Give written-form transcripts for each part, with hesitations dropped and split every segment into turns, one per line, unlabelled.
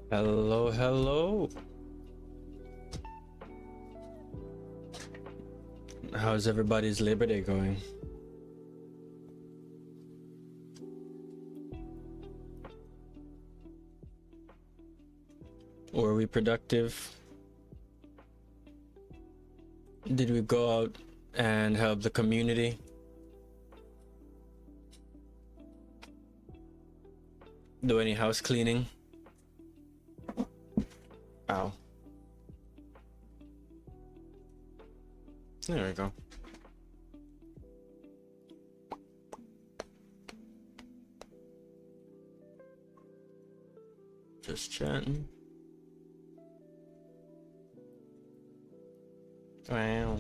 Hello, hello. How's everybody's Labor Day going? Were we productive? Did we go out and help the community? Do any house cleaning? Ow. There we go. Just chatting. Wow.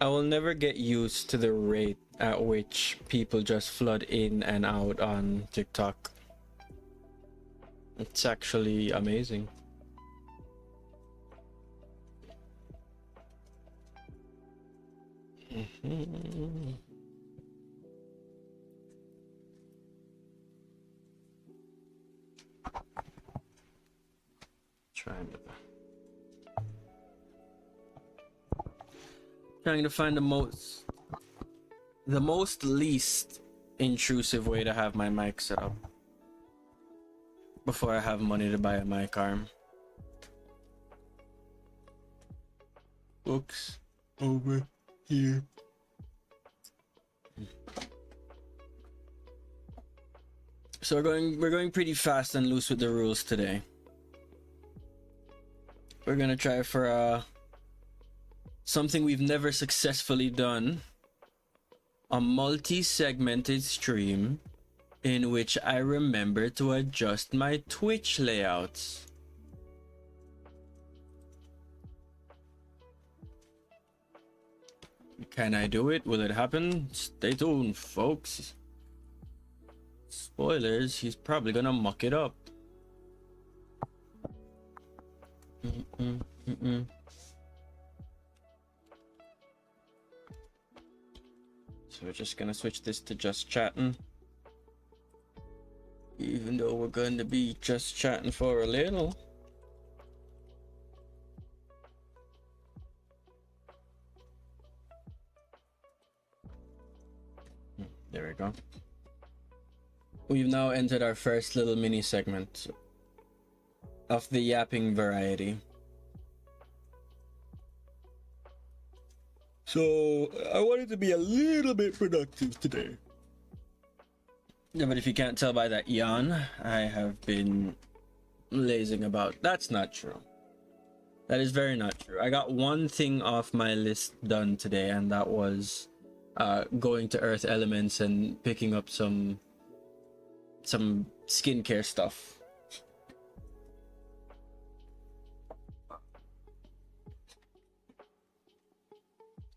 I will never get used to the rate at which people just flood in and out on TikTok. It's actually amazing. Trying to find the most least intrusive way to have my mic set up before I have money to buy a mic arm. Books over here. So we're going pretty fast and loose with the rules today. We're gonna try for something we've never successfully done, a multi-segmented stream in which I remember to adjust my Twitch layouts. Can I do it? Will it happen? Stay tuned, folks. Spoilers, he's probably gonna muck it up. So we're just gonna switch this to just chatting. Even though we're going to be just chatting for a little. There we go. We've now entered our first little mini segment of the yapping variety. So I wanted to be a little bit productive today. Yeah, but if you can't tell by that yawn, I have been lazing about. That's not true. That is very not true. I got one thing off my list done today, and that was going to Earth Elements and picking up some skincare stuff.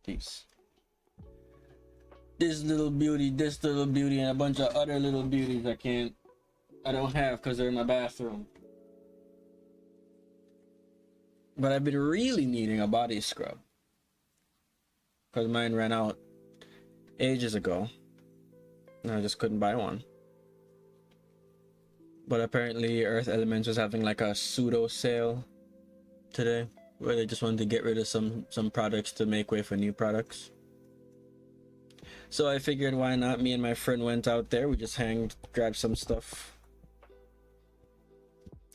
Peace. This little beauty, and a bunch of other little beauties I don't have because they're in my bathroom. But I've been really needing a body scrub because mine ran out ages ago and I just couldn't buy one. But apparently Earth Elements was having like a pseudo sale today where they just wanted to get rid of some products to make way for new products. So I figured, why not? Me and my friend went out there. We just grabbed some stuff.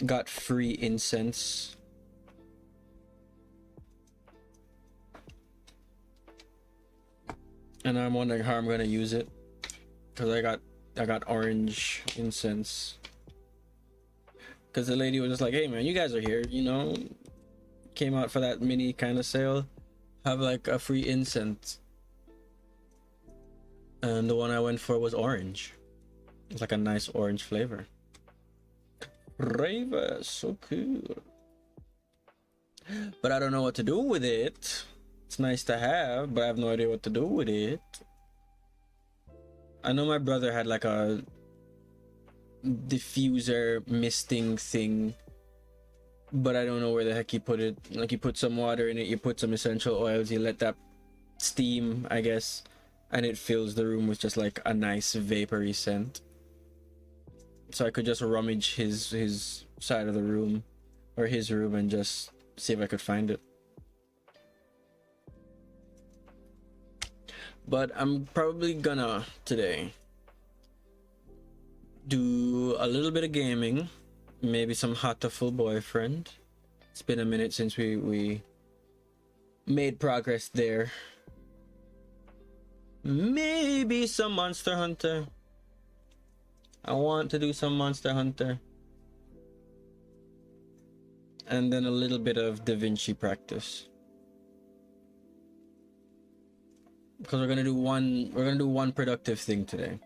Got free incense. And I'm wondering how I'm gonna use it, because I got orange incense. Because the lady was just like, "Hey man, you guys are here, you know, came out for that mini kind of sale. Have like a free incense." And the one I went for was orange. It's like a nice orange flavor. So cool. But I don't know what to do with it. It's nice to have, but I have no idea what to do with it. I know my brother had like a diffuser misting thing, but I don't know where the heck he put it. Like, you put some water in it, you put some essential oils, you let that steam, I guess, and it fills the room with just like a nice vapory scent. so I could just rummage his side of the room or his room and just see if I could find it. But I'm probably gonna today do a little bit of gaming, maybe some Hatoful Boyfriend. It's been a minute since we made progress there. Maybe some Monster Hunter. I want to do some Monster Hunter. And then a little bit of Da Vinci practice. Because we're gonna do one productive thing today.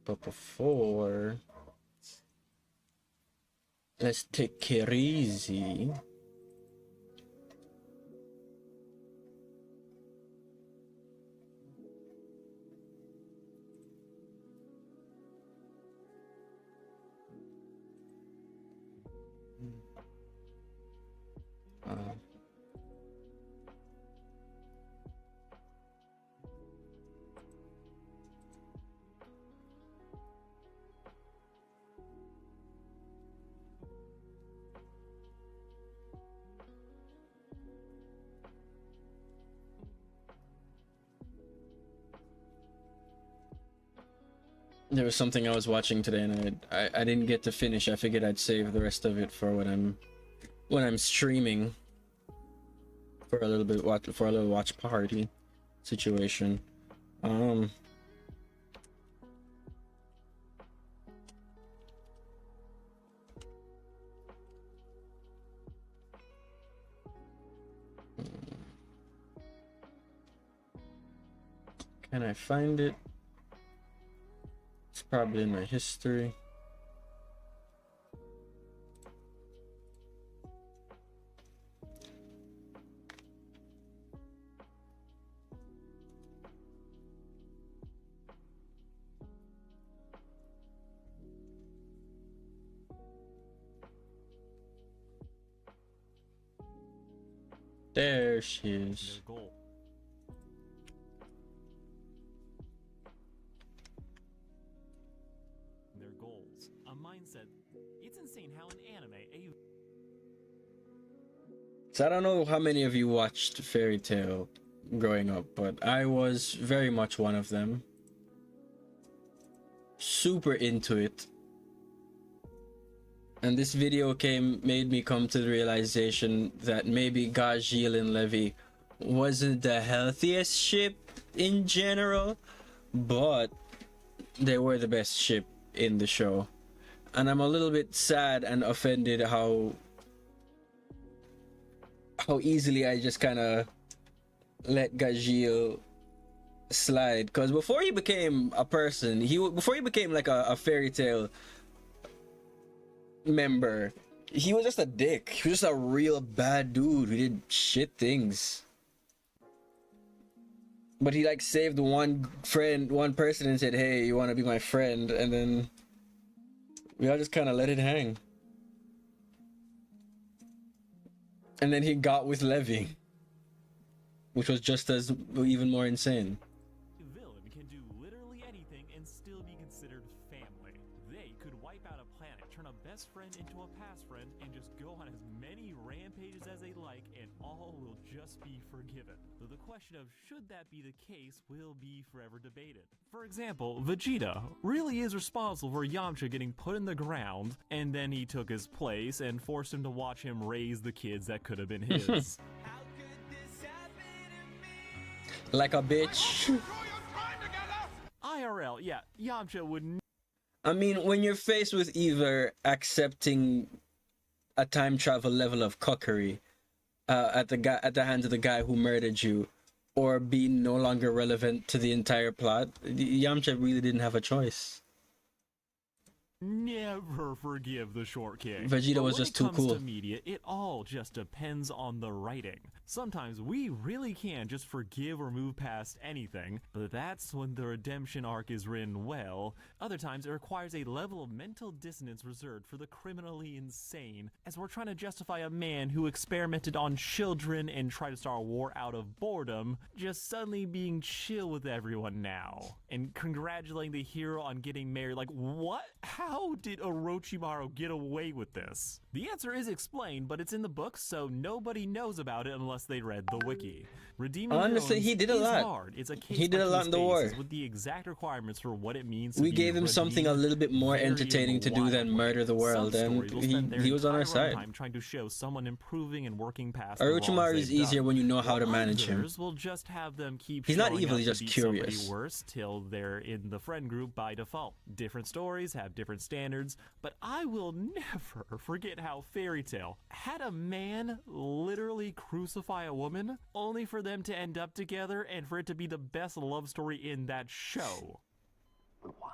But before, let's take it easy. There was something I was watching today and I didn't get to finish. I figured I'd save the rest of it for when I'm streaming for a little bit, for a little watch party situation. Can I find it? It's probably in my history. There she is.
Their goals. A mindset. It's insane how an anime.
So I don't know how many of you watched Fairy Tail growing up, but I was very much one of them. Super into it. And this video made me come to the realization that maybe Gajeel and Levy wasn't the healthiest ship in general, but they were the best ship in the show. And I'm a little bit sad and offended how easily I just kind of let Gajeel slide, because before he became a person, before he became like a Fairy Tail member, he was just a dick. He was just a real bad dude who did shit things. But he like saved one person and said, hey, you want to be my friend? And then we all just kind of let it hang. And then he got with Levy, which was just as even more insane.
Villain can do literally anything and still be considered family. They could wipe out a planet, turn a best friend into a past friend, and just go on as many rampages as they like, and all will just be forgiven. Though the question of should that be the case will be forever debated. For example, Vegeta really is responsible for Yamcha getting put in the ground, and then he took his place and forced him to watch him raise the kids that could have been his.
Like a bitch.
IRL, yeah, Yamcha would.
I mean, when you're faced with either accepting a time travel level of cuckery at the hands of the guy who murdered you, or being no longer relevant to the entire plot, Yamcha really didn't have a choice.
never forgive the short king.
Vegeta
But
was
when
just
it
too
comes
cool.
to media, it all just depends on the writing. Sometimes we really can just forgive or move past anything, but that's when the redemption arc is written well. Other times it requires a level of mental dissonance reserved for the criminally insane, as we're trying to justify a man who experimented on children and tried to start a war out of boredom, just suddenly being chill with everyone now, and congratulating the hero on getting married. Like, what? How did Orochimaru get away with this? The answer is explained, but it's in the books, so nobody knows about it unless they read the wiki. Redeeming
Honestly,
villains
he did a
is
lot.
hard. It's a
He did a lot in the war.
basis with the exact requirements for what it means to
We
be
gave him something a
redeemed
little bit more
vary in
entertaining to do
wild
than murder
ways.
the world,
Some
and
stories will spend their
he was on our
entire
side.
runtime trying to show someone improving and working past the wrongs
Orochimaru is
they've
easier
done.
when you know how to
While
manage him.
others will just have them keep
He's not
showing
evil,
up
he's
to
just
beat somebody
curious.
worse till they're in the friend group by default. Different stories have different standards, but I will never forget how Fairy Tail had a man literally crucify a woman only for them to end up together and for it to be the best love story in that show.
Why?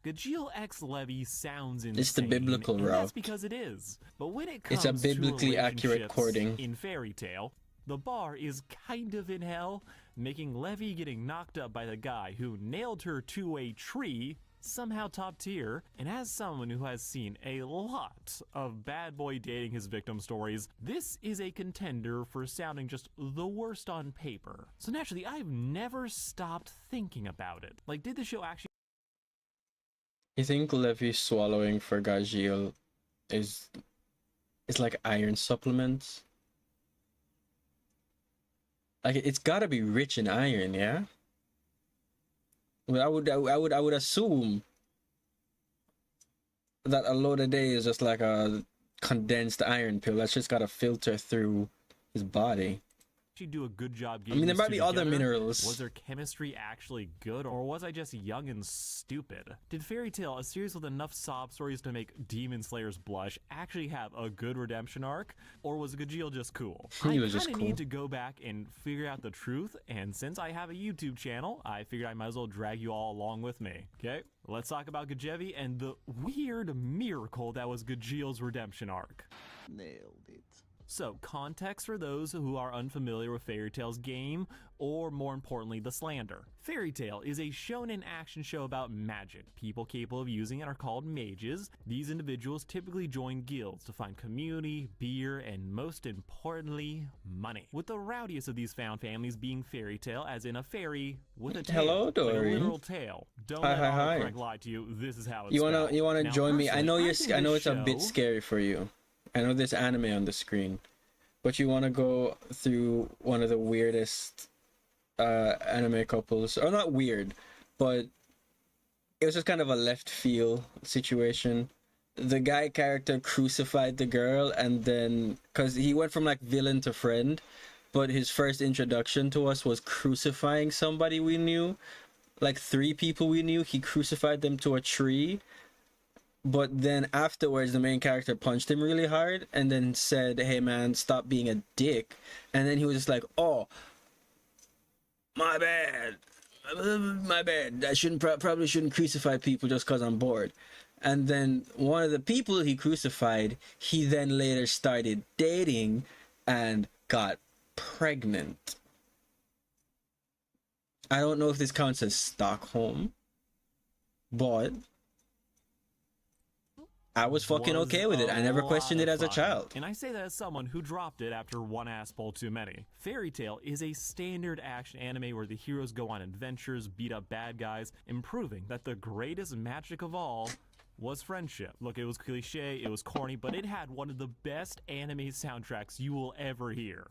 Gajeel X Levy sounds insane.
It's the biblical
and
route.
that's because it is. But when it comes
It's a
to
biblically accurate
relationships
courting.
in Fairy Tail, the bar is kind of in hell, making Levy getting knocked up by the guy who nailed her to a tree somehow top tier. And as someone who has seen a lot of bad boy dating his victim stories, this is a contender for sounding just the worst on paper. So naturally, I've never stopped thinking about it. Like, did the show actually
You think Levi swallowing for Gajeel is like iron supplements? Like it's gotta be rich in iron, yeah. Well, I would assume that a load a day is just like a condensed iron pill that's just gotta filter through his body.
do a good job
I
getting
mean, there
these
might
two
be other
together?
minerals.
Was their chemistry actually good, or was I just young and stupid? Did Fairy Tail, a series with enough sob stories to make Demon Slayers blush, actually have a good redemption arc, or was Gajeel just cool?
He
I
was just
kinda
cool.
need to go back and figure out the truth, and since I have a YouTube channel, I figured I might as well drag you all along with me. Okay, let's talk about Gajevi and the weird miracle that was Gajeel's redemption arc.
Nailed it.
So, context for those who are unfamiliar with Fairy Tail's game, or more importantly, the slander. Fairy Tail is a shonen action show about magic. People capable of using it are called mages. These individuals typically join guilds to find community, beer, and most importantly, money. With the rowdiest of these found families being Fairy Tail, as in a fairy with a tail.
Hello,
like
Dory.
a literal tail. Don't
Hi,
let
hi, hi.
autocorrect lie to you. This is how it's
You
spelled.
wanna
Now,
join me? I know
personally,
I know
think
it's a
this
bit
show-
scary for you. I know there's anime on the screen, but you want to go through one of the weirdest anime couples, or not weird, but it was just kind of a left field situation. The guy character crucified the girl, and then because he went from like villain to friend, but his first introduction to us was crucifying somebody we knew, like 3 people we knew. He crucified them to a tree. But then afterwards, the main character punched him really hard and then said, "Hey man, stop being a dick." And then he was just like, "Oh, my bad. My bad. I probably shouldn't crucify people just because I'm bored." And then one of the people he crucified, he then later started dating and got pregnant. I don't know if this counts as Stockholm, but I was fucking
was
okay with it. I never
lot
questioned it
of
as a
fun.
child.
And I say that as someone who dropped it after one ass bowl too many. Fairy Tail is a standard action anime where the heroes go on adventures, beat up bad guys, and proving that the greatest magic of all was friendship. Look, it was cliche, it was corny, but it had one of the best anime soundtracks you will ever hear.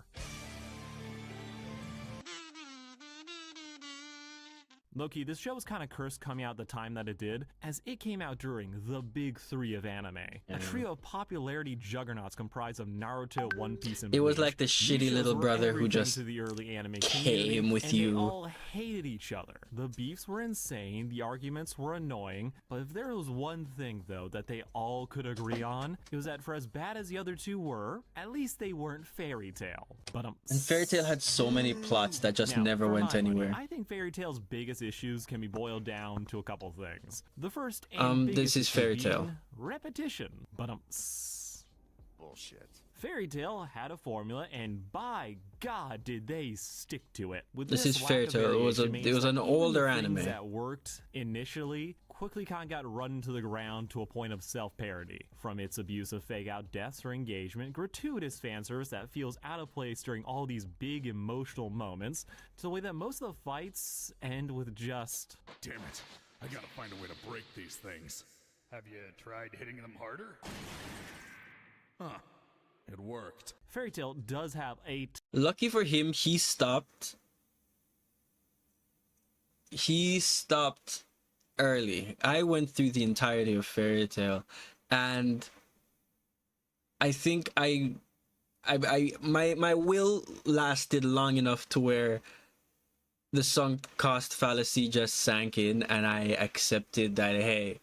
Loki, this show was kind of cursed coming out at the time that it did, as it came out during the big 3 of anime. A trio of popularity juggernauts comprised of Naruto, One Piece, and
It was
Bleach.
like the
These
shitty
shows
little
were
brother who
everything
just
to the early anime
came
community,
with
and
you.
They all hated each other. The beefs were insane, the arguments were annoying, but if there was one thing, though, that they all could agree on, it was that for as bad as the other two were, at least they weren't Fairy Tail. But
And Fairy Tail had so many plots that just
now,
never
for
went
my money,
anywhere.
I think Fairy Tail's biggest Fairy's issues can be boiled down to a couple things. The first and
This
biggest
is
issue
Fairy
being
Tail.
repetition. But
Bullshit.
Fairy Tail had a formula, and by God, did they stick to it. With
This is
lack
Fairy
of
Tail. It was
variation means
an
that even
older
the things
anime.
that worked initially quickly kind of got run to the ground to a point of self-parody. From its abuse of fake-out deaths or engagement, gratuitous fan service that feels out of place during all these big emotional moments, to the way that most of the fights end with just...
Damn it. I gotta find a way to break these things. Have you tried hitting them harder? Huh. It worked.
Fairy Tail does have a
Lucky for him, he stopped early. I went through the entirety of Fairy Tail, and I think my will lasted long enough to where the sunk cost fallacy just sank in, and I accepted that, hey,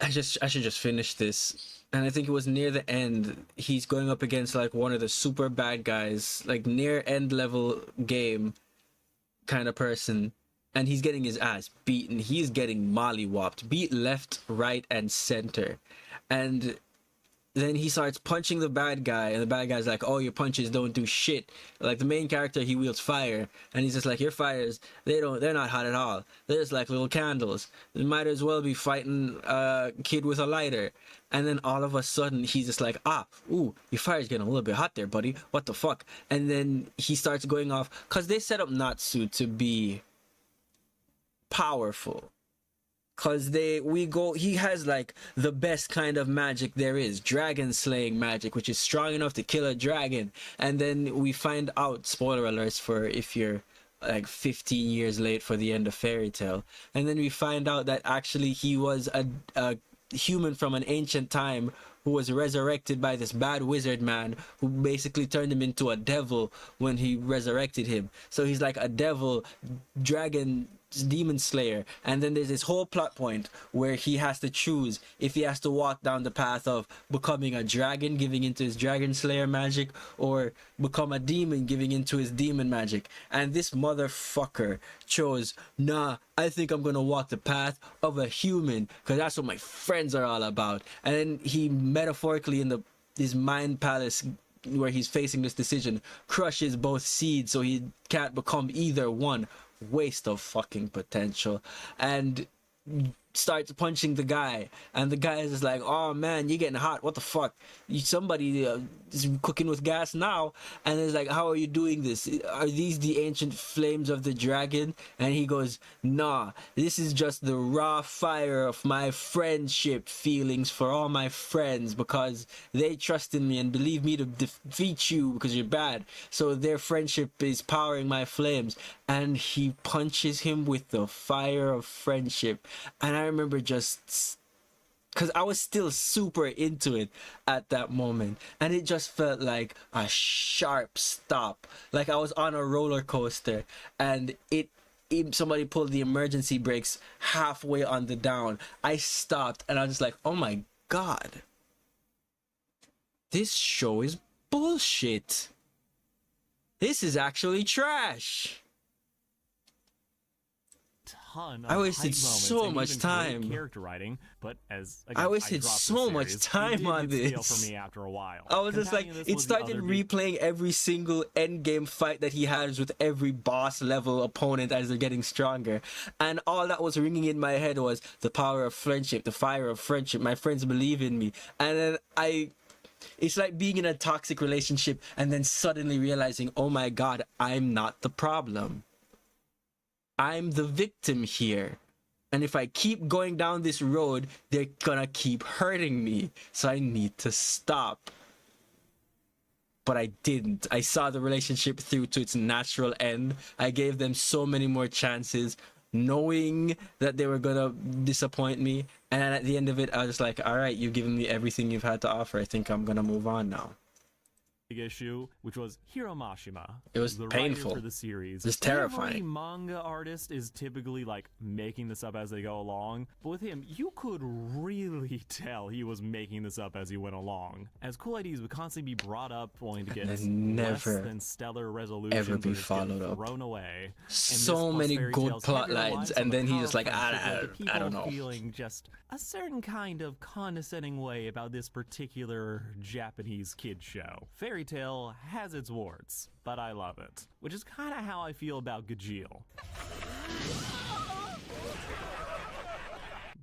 I should just finish this. And I think it was near the end, he's going up against like one of the super bad guys, like near end level game kind of person, and he's getting his ass beaten. He's getting mollywopped, beat left, right, and center. And then he starts punching the bad guy, and the bad guy's like, oh, your punches don't do shit. Like the main character, he wields fire, and he's just like, your fires, they're not hot at all. They're just like little candles. You might as well be fighting a kid with a lighter. And then all of a sudden, he's just like, ooh, your fire's getting a little bit hot there, buddy. What the fuck? And then he starts going off, because they set up Natsu to be powerful. Cause he has like the best kind of magic there is, dragon slaying magic, which is strong enough to kill a dragon. And then we find out, spoiler alerts for if you're like 15 years late for the end of Fairy Tail, and then we find out that actually he was a human from an ancient time who was resurrected by this bad wizard man who basically turned him into a devil when he resurrected him. So he's like a devil dragon demon slayer. And then there's this whole plot point where he has to choose if he has to walk down the path of becoming a dragon, giving into his dragon slayer magic, or become a demon, giving into his demon magic. And this motherfucker chose, nah, I think I'm gonna walk the path of a human, because that's what my friends are all about. And then he metaphorically in his mind palace where he's facing this decision crushes both seeds so he can't become either one. Waste of fucking potential. And starts punching the guy, and the guy is just like, oh man, you're getting hot, what the fuck, somebody is cooking with gas now. And it's like, how are you doing this? Are these the ancient flames of the dragon? And he goes, nah, this is just the raw fire of my friendship feelings for all my friends, because they trust in me and believe me to defeat you because you're bad, so their friendship is powering my flames. And he punches him with the fire of friendship. And I remember just, because I was still super into it at that moment, and it just felt like a sharp stop, like I was on a roller coaster, and somebody pulled the emergency brakes halfway on the down. I stopped, and I was just like, oh my god, this show is bullshit. This is actually trash. I wasted so much time.
Character writing, but as again,
I wasted so much time on this.
For me after a while,
I was just like, it started replaying every single endgame fight that he has with every boss level opponent as they're getting stronger, and all that was ringing in my head was the power of friendship, the fire of friendship. My friends believe in me, and then it's like being in a toxic relationship and then suddenly realizing, oh my god, I'm not the problem. I'm the victim here. And if I keep going down this road, they're gonna keep hurting me. So I need to stop. But I didn't. I saw the relationship through to its natural end. I gave them so many more chances, knowing that they were gonna disappoint me. And at the end of it, I was just like, all right, you've given me everything you've had to offer. I think I'm gonna move on now.
issue, which was Hiromashima.
It was
the
painful.
writer for the series.
It was terrifying.
Every manga artist is typically like making this up as they go along, but with him, you could really tell he was making this up as he went along. As cool ideas would constantly be brought up, only to get
then
less
never,
than stellar resolutions
ever be
or just get
followed up.
thrown away. And
So
this
many
plus fairy
good
tales
plot
heavily relies
lines,
on
and
the
then he's just
power
like,
friendship that the
I don't
people
know.
feeling just a certain kind of condescending way about this particular Japanese kid show. Fairy Tail has its warts, but I love it. Which is kind of how I feel about Gajeel.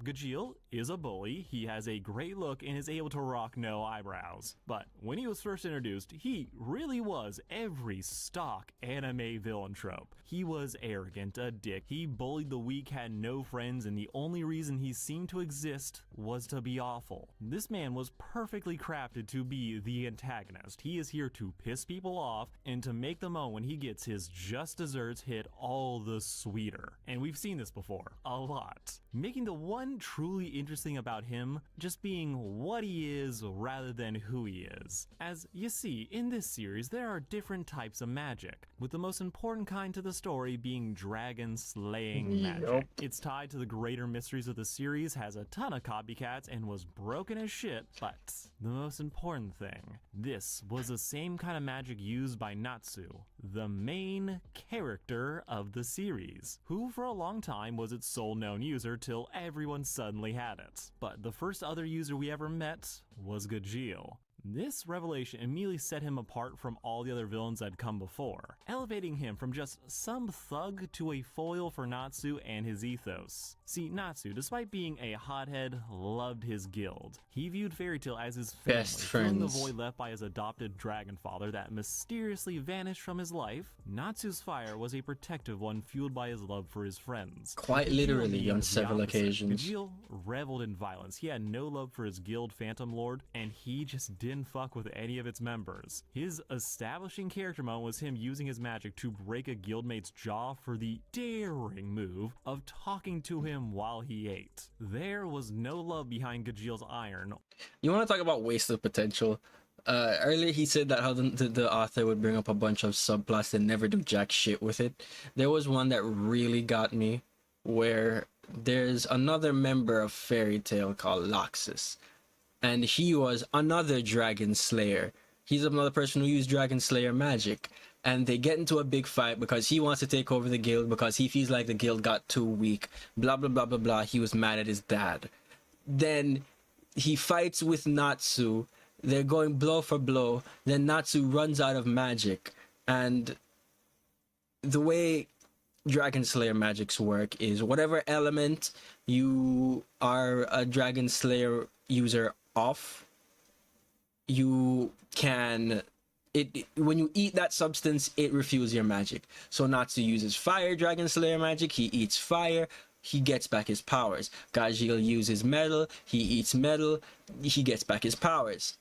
Gajeel is a bully, he has a great look and is able to rock no eyebrows. But when he was first introduced, he really was every stock anime villain trope. He was arrogant, a dick, he bullied the weak, had no friends, and the only reason he seemed to exist was to be awful. This man was perfectly crafted to be the antagonist. He is here to piss people off and to make the moment when he gets his just desserts hit all the sweeter. And we've seen this before, a lot. Making the one truly interesting about him just being what he is rather than who he is. As you see, in this series there are different types of magic, with the most important kind to the story being dragon slaying magic. It's tied to the greater mysteries of the series, has a ton of copycats, and was broken as shit, but the most important thing, this was the same kind of magic used by Natsu, the main character of the series, who for a long time was its sole known user till everyone suddenly had it. But the first other user we ever met was Gajeel. This revelation immediately set him apart from all the other villains that had come before, elevating him from just some thug to a foil for Natsu and his ethos. See, Natsu, despite being a hothead, loved his guild. He viewed Fairy Tail as his family,
Best
filling the
friends.
void left by his adopted dragon father that mysteriously vanished from his life. Natsu's fire was a protective one fueled by his love for his friends.
Quite
Gajeel
literally
being
on
the
several
opposite.
occasions.
Gajeel reveled in violence. He had no love for his guild Phantom Lord, and he just didn't fuck with any of its members. His establishing character moment was him using his magic to break a guildmate's jaw for the daring move of talking to him while he ate. There was no love behind Gajeel's iron.
You want to talk about waste of potential? Earlier he said that how the author would bring up a bunch of subplots and never do jack shit with it. There was one that really got me, where there's another member of Fairy Tail called Loxus, and he was another dragon slayer. He's another person who used dragon slayer magic, and they get into a big fight because he wants to take over the guild because he feels like the guild got too weak, blah blah blah blah blah. He was mad at his dad. Then he fights with Natsu. They're going blow for blow. Then Natsu runs out of magic, and the way Dragon Slayer magics work is whatever element you are a Dragon Slayer user of, you can when you eat that substance, it refuels your magic. So Natsu uses fire Dragon Slayer magic. He eats fire. He gets back his powers. Gajeel uses metal. He eats metal. He gets back his powers.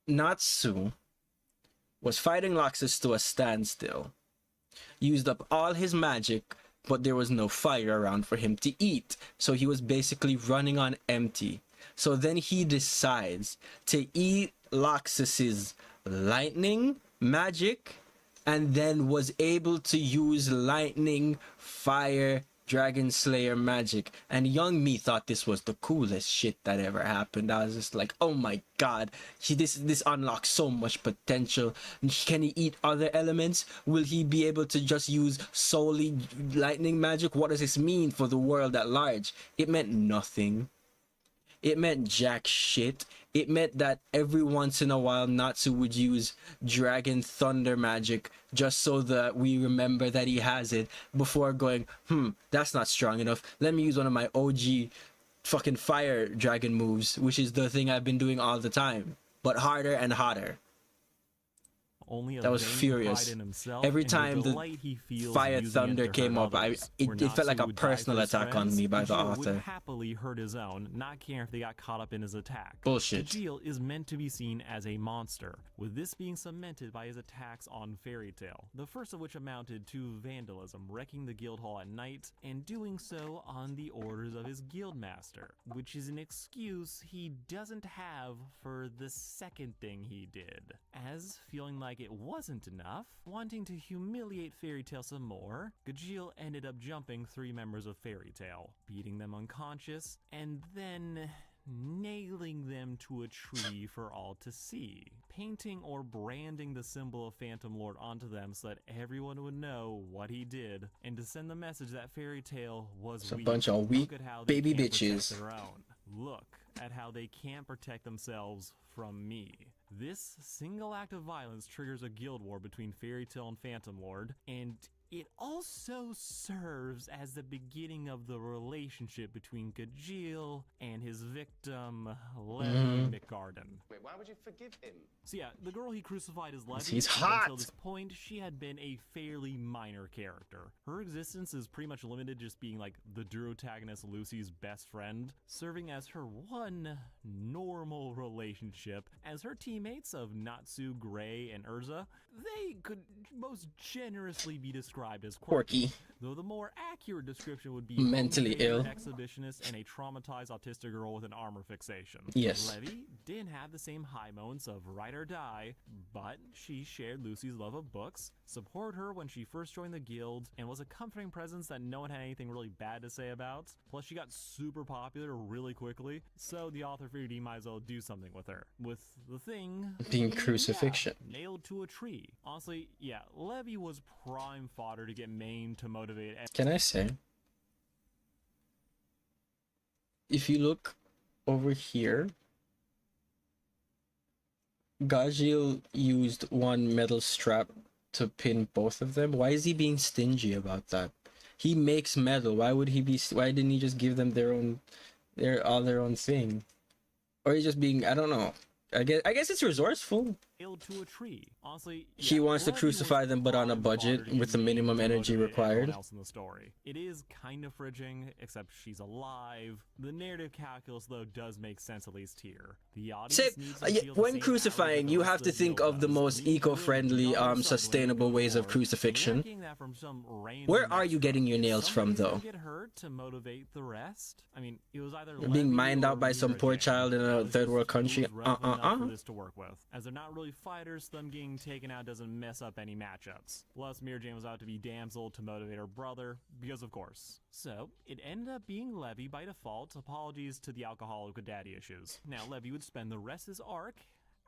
Natsu was fighting Loxus to a standstill. Used up all his magic, but there was no fire around for him to eat. So he was basically running on empty. So then he decides to eat Loxus's lightning magic, and then was able to use lightning, fire, Dragon Slayer magic. And young me thought this was the coolest shit that ever happened. I was just like, oh my god, this unlocks so much potential. Can he eat other elements? Will he be able to just use solely lightning magic? What does this mean for the world at large? It meant nothing. It meant jack shit. It meant that every once in a while Natsu would use Dragon Thunder magic just so that we remember that he has it before going, that's not strong enough. Let me use one of my OG fucking fire dragon moves, which is the thing I've been doing all the time, but harder and hotter.
only a
That was
vain
furious.
pride in himself
Every
and
time the
delight he feels
Fire
using it
Thunder
to
came
hurt
up,
others. Where
it felt like
Natsu
a
would die for
personal
his
attack on
friends,
me by the
Gajeel would
author.
happily hurt his own, not caring if they got caught up in his attack.
Bullshit.
Gajeel is meant to be seen as a monster, with this being cemented by his attacks on Fairy Tail, the first of which amounted to vandalism, wrecking the guild hall at night, and doing so on the orders of his guild master, which is an excuse he doesn't have for the second thing he did. As, feeling like it wasn't enough, wanting to humiliate Fairy Tail some more, Gajeel ended up jumping 3 members of Fairy Tail, beating them unconscious, and then nailing them to a tree for all to see, painting or branding the symbol of Phantom Lord onto them so that everyone would know what he did, and to send the message that Fairy Tail was
It's a
weak.
bunch of weak
Look at how they
baby
can't protect
bitches.
their own. Look at how they can't protect themselves from me. This single act of violence triggers a guild war between Fairy Tail and Phantom Lord, and it also serves as the beginning of the relationship between Gajeel and his victim, Levy McGarden.
Wait, why would you forgive him?
So yeah, the girl he crucified is Levy.
He's
and
hot!
Until this point, she had been a fairly minor character. Her existence is pretty much limited just being like the protagonist Lucy's best friend, serving as her one normal relationship, as her teammates of Natsu, Gray, and Urza, they could most generously be described as quirky. Though the more accurate description would be
Mentally ill.
exhibitionist and a traumatized autistic girl with an armor fixation.
Yes.
Levy didn't have the same high moments of ride or die, but she shared Lucy's love of books, supported her when she first joined the guild, and was a comforting presence that no one had anything really bad to say about. Plus, she got super popular really quickly, so the author figured he might as well do something with her. With the thing
Being crucifixion.
yeah, nailed to a tree. Honestly, yeah, Levy was prime fodder to get maimed to motivate.
Can I say? If you look over here, Gajeel used one metal strap to pin both of them. Why is he being stingy about that? He makes metal. Why would he be? Why didn't he just give them their own thing? Or he's just being, I don't know. I guess it's resourceful.
Nailed to a tree. Honestly,
He wants to crucify them, but on a budget with the minimum energy required.
Else in the story. It is kind of fridging, except she's alive. The narrative calculus, though, does make sense at least here. The audience needs to feel the
when
same
crucifying,
outrage
you
the
have to
rest of the
think
guild
of the
does.
most
Leave the
eco-friendly,
guild struggling
sustainable
to
ways of
war,
crucifixion.
yanking that from some random
Where are you
extra.
getting your nails from,
Somebody's gonna
though?
Get hurt to motivate the rest. I mean, it was either
You're being
Levy
mined
or
out by some
Mira
poor
Jane.
child in a
It was
third
just-
world
it
country.
was relevant enough for this to work with, as they're not really fighters. Them getting taken out doesn't mess up any matchups. Plus, Mira Jane was out to be damsel to motivate her brother, because of course. So, it ended up being Levy by default. Apologies to the alcoholic with daddy issues. Now, Levy would spend the rest of his arc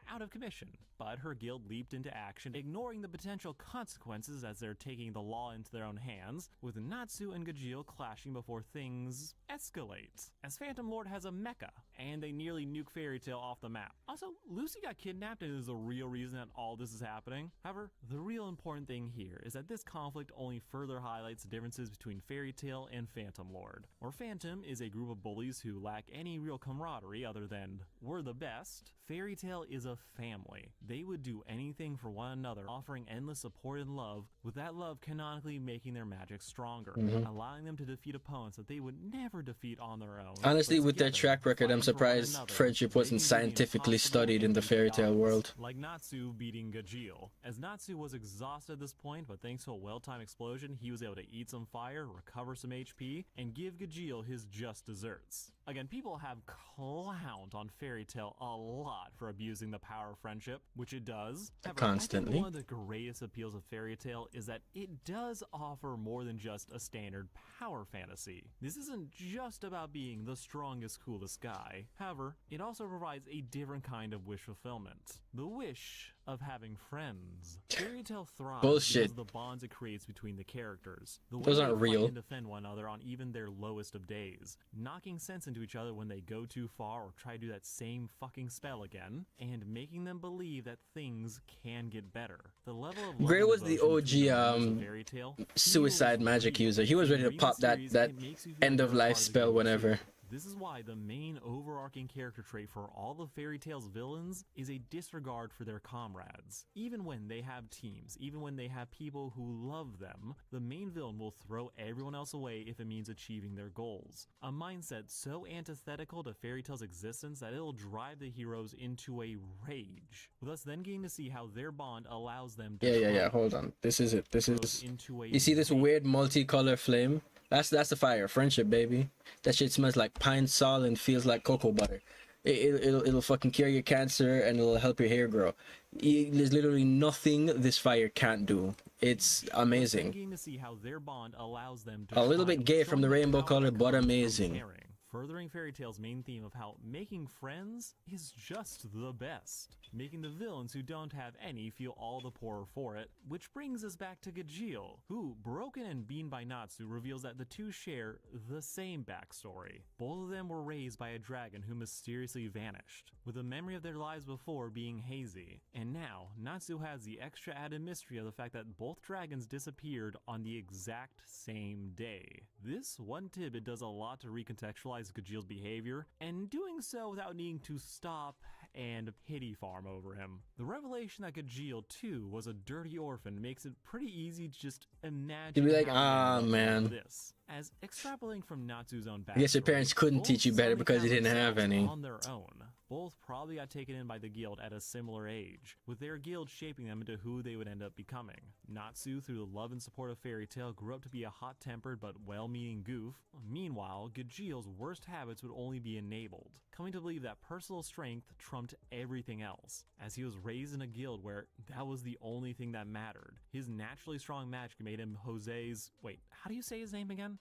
out of commission, but her guild leaped into action, ignoring the potential consequences as they're taking the law into their own hands, with Natsu and Gajeel clashing before things escalate, as Phantom Lord has a mecha, and they nearly nuke Fairy Tail off the map. Also, Lucy got kidnapped and is the real reason that all this is happening. However, the real important thing here is that this conflict only further highlights the differences between Fairy Tail and Phantom Lord. Where Phantom is a group of bullies who lack any real camaraderie other than, we're the best, Fairy Tail is a family. They would do anything for one another, offering endless support and love, with that love canonically making their magic stronger, allowing them to defeat opponents that they would never defeat on their own.
Honestly,
but
with their
together,
track record, I'm
fighting for one
surprised
another,
friendship
they
wasn't
can do the
scientifically
impossible
studied in the
and beat
fairy tale
odds,
world.
like Natsu beating Gajeel. As Natsu was exhausted at this point, but thanks to a well-timed explosion, he was able to eat some fire, recover some HP, and give Gajeel his just desserts. Again, people have clowned on Fairy Tail a lot for abusing the power of friendship, which it does. However,
Constantly.
I think one of the greatest appeals of Fairy Tail is that it does offer more than just a standard power fantasy. This isn't just about being the strongest, coolest guy. However, it also provides a different kind of wish fulfillment. The wish of having friends. Fairy Tail thrives
Bullshit.
because of the bonds it creates between the characters. The way
Those
they
aren't
fight
real.
and defend one another on even their lowest of days, knocking sense into each other when they go too far or try to do that same fucking spell again, and making them believe that things can get better. The level of love
Gray
and
was the
devotion between
OG,
the members of Fairy Tail
suicide
feels
magic
real.
user. He was ready to
Reading
pop
the
that
series,
that
it makes you feel
end
like
of
you're a
life
part of the
spell
guild
whenever.
too. This is why the main overarching character trait for all the Fairy Tail's villains is a disregard for their comrades. Even when they have teams, even when they have people who love them, the main villain will throw everyone else away if it means achieving their goals. A mindset so antithetical to Fairy Tail's existence that it'll drive the heroes into a rage, with us then getting to see how their bond allows them to
Yeah. Hold on. This is it. This is.
into a
You see this weird multicolor flame? That's the fire. Friendship, baby. That shit smells like pine sol and feels like cocoa butter. It'll fucking cure your cancer and it'll help your hair grow. There's literally nothing this fire can't do. It's amazing.
Getting to see how their bond allows them
A little bit gay from the rainbow color, but amazing.
Furthering Fairy Tail's main theme of how making friends is just the best, making the villains who don't have any feel all the poorer for it, which brings us back to Gajeel, who, broken and beaten by Natsu, reveals that the two share the same backstory. Both of them were raised by a dragon who mysteriously vanished, with the memory of their lives before being hazy, and now Natsu has the extra added mystery of the fact that both dragons disappeared on the exact same day. This one tidbit does a lot to recontextualize Gajeel's behavior, and doing so without needing to stop and pity farm over him. The revelation that Gajeel too was a dirty orphan makes it pretty easy to just imagine.
You'd be like,
how
ah,
he ended up
man.
with this. As extrapolating from Natsu's own backstory,
I guess your parents couldn't
both
teach you better
suddenly
because you
found
didn't have
themselves
any.
on their own. Both probably got taken in by the guild at a similar age, with their guild shaping them into who they would end up becoming. Natsu, through the love and support of Fairy Tail, grew up to be a hot-tempered but well-meaning goof. Meanwhile, Gajeel's worst habits would only be enabled, coming to believe that personal strength trumped everything else, as he was raised in a guild where that was the only thing that mattered. His naturally strong magic made him Jose's... Wait, how do you say his name again?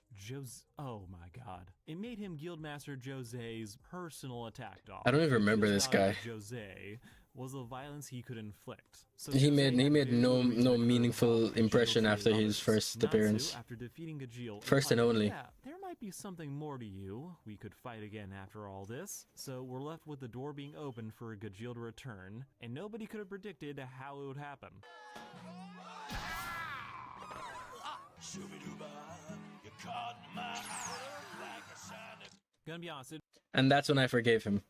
Oh my god. It made him Guildmaster Jose's personal attack dog.
I don't even remember this guy.
Jose was the violence he could inflict. So
He
Jose
made
had to
no
do to
meaningful
Gajeel
impression
to
after his
others.
first
Natsu,
appearance.
after defeating Gajeel,
First and
replied,
only.
Yeah, there might be something more to you. We could fight again after all this. So we're left with the door being open for Gajeel to return, and nobody could have predicted how it would happen. Gonna be honest,
And that's when I forgave him.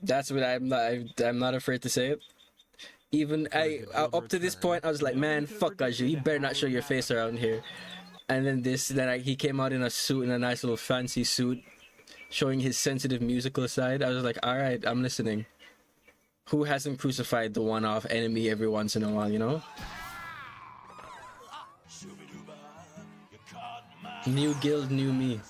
That's what I'm not afraid to say it. Even up to this point, I was like, man, fuck Gajeel, you better not show your face around here. And then he came out in a suit, in a nice little fancy suit, showing his sensitive musical side. I was like, all right, I'm listening. Who hasn't crucified the one-off enemy every once in a while, you know? New guild, new me.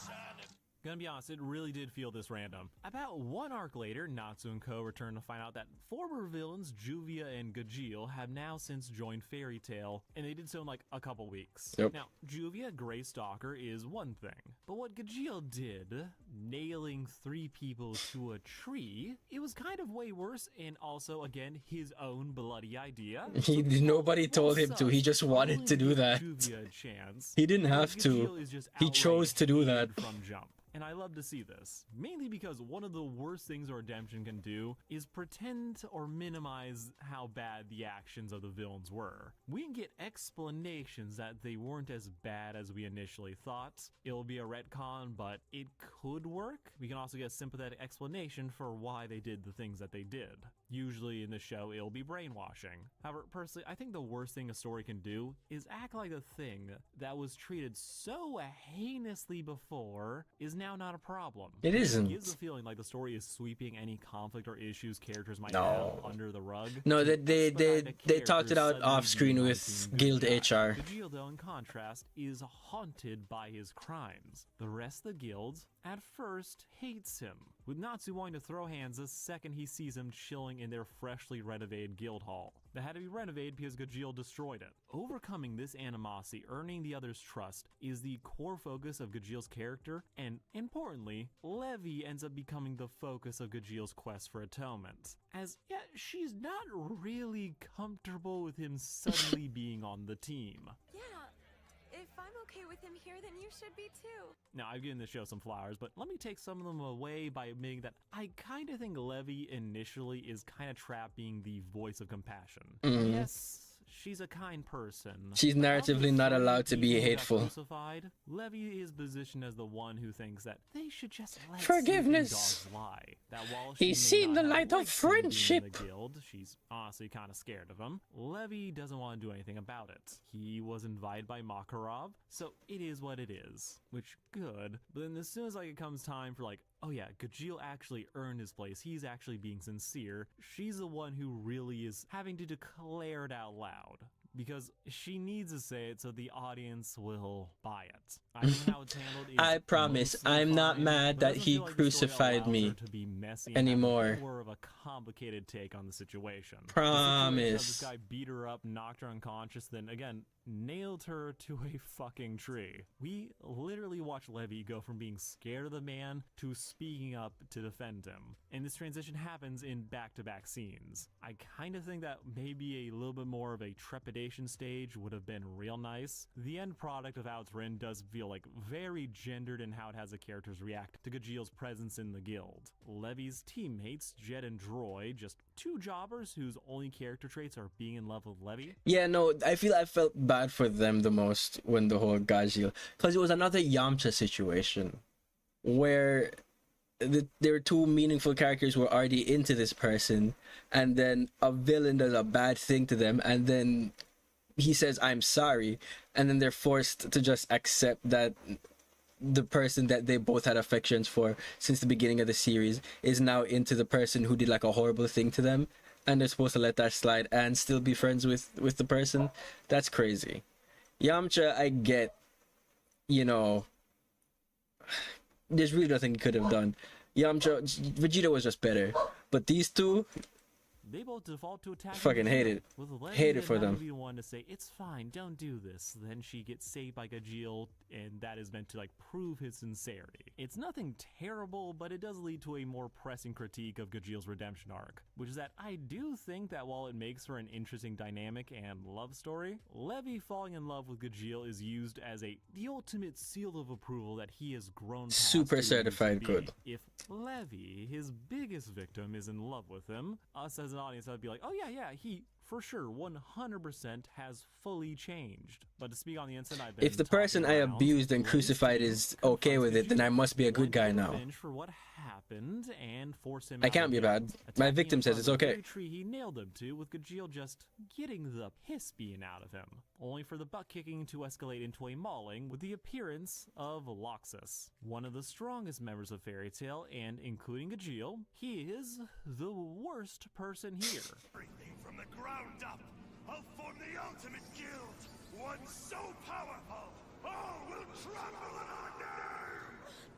Gonna be honest, it really did feel this random. About one arc later, Natsu and Co. return to find out that former villains Juvia and Gajeel have now since joined Fairy Tail, and they did so in like a couple weeks.
Yep.
Now, Juvia Grey Stalker is one thing, but what Gajeel did, nailing 3 people to a tree, it was kind of way worse, and also, again, his own bloody idea.
Nobody told him to, he just wanted to do that.
Juvia a chance.
He didn't have to.
Gajeel is just
He
outright
chose to do that.
hated from jump. And I love to see this, mainly because one of the worst things a redemption can do is pretend or minimize how bad the actions of the villains were. We can get explanations that they weren't as bad as we initially thought. It'll be a retcon, but it could work. We can also get a sympathetic explanation for why they did the things that they did. Usually in the show, it'll be brainwashing. However, personally, I think the worst thing a story can do is act like the thing that was treated so heinously before is now not a problem.
It isn't.
It gives a feeling like the story is sweeping any conflict or issues characters might
No.
have under the rug.
No,
to
they
expedite a
talked it
character
out
suddenly
off screen
being
with
a
Guild
good guy.
HR.
Gajeel, though, in contrast, is haunted by his crimes. The rest of the guild, at first, hates him, with Natsu wanting to throw hands the second he sees him chilling in their freshly renovated guild hall. That had to be renovated because Gajeel destroyed it. Overcoming this animosity, earning the others' trust, is the core focus of Gajeel's character, and importantly, Levy ends up becoming the focus of Gajeel's quest for atonement. As, yeah, she's not really comfortable with him suddenly being on the team.
Yeah, if I'm okay with him here, then you should be too.
Now, I've given this show some flowers, but let me take some of them away by admitting that I kind of think Levy initially is kind of trapped being the voice of compassion. Yes, she's a kind person.
She's
But of the
narratively not
three
allowed to be
people who got
hateful.
Crucified, Levy is positioned as the one who thinks that they should just let
Forgiveness.
sleeping dogs lie. That while she
He's
may
seen
not
the
have
light of
rights to be in
friendship.
the guild, she's honestly kind of scared of him. Levy doesn't want to do anything about it. He was invited by Makarov, so it is what it is. Which, good. But then as soon as like it comes time for like, oh yeah, Gajeel actually earned his place, he's actually being sincere, she's the one who really is having to declare it out loud. Because she needs to say it so the audience will buy it. I think how it's handled is
I promise,
mostly
I'm not
fine,
mad
but it
that
doesn't
he
feel like the story
crucified
allows
me
her to be messy and have
anymore.
more of a complicated take on the situation. The situation of
Promise.
this guy beat her up, knocked her unconscious, then again nailed her to a fucking tree. We literally watch Levy go from being scared of the man to speaking up to defend him. And this transition happens in back-to-back scenes. I kind of think that maybe a little bit more of a trepidation stage would have been real nice. The end product of how it's written does feel like very gendered in how it has the characters react to Gajeel's presence in the guild. Levy's teammates, Jed and Droy, just two jobbers whose only character traits are being in love with Levy.
Yeah, no, I felt bad for them the most when the whole Gajeel, because it was another Yamcha situation where there were two meaningful characters who were already into this person, and then a villain does a bad thing to them, and then he says, I'm sorry, and then they're forced to just accept that the person that they both had affections for since the beginning of the series is now into the person who did like a horrible thing to them, and they're supposed to let that slide and still be friends with the person. That's crazy. Yamcha, I get, you know, there's really nothing he could have done. Yamcha, Vegeta was just better, but these two,
They both default to attack.
Fucking hate it.
With Levy
Hate it for
and
them.
Naruto one to say it's fine, don't do this. Then she gets saved by Gajeel, and that is meant to like prove his sincerity. It's nothing terrible, but it does lead to a more pressing critique of Gajeel's redemption arc, which is that I do think that while it makes for an interesting dynamic and love story, Levy falling in love with Gajeel is used as the ultimate seal of approval that he has grown past
Super
who he
certified
used to be.
good.
If Levy, his biggest victim, is in love with him, us as an audience would be like, oh yeah, he for sure 100% has fully changed. But to speak on the instant, I've been
if the person I
talking around,
abused and
Levy's
crucified
team
is okay with it, then I must be a good guy now.
revenge for what happened and force him
I
out
can't
of
be
the
bad.
guild,
My
attacking
victim
him
says
from
it's
the
okay.
very tree he nailed him to, with Gajeel just getting the piss beaten out of him, only for the butt kicking to escalate into a mauling with the appearance of Loxus, one of the strongest members of Fairy Tail, and including Gajeel, he is the worst person here.
Everything from the ground up. I'll form the ultimate guild. One so powerful, all will tremble at our name.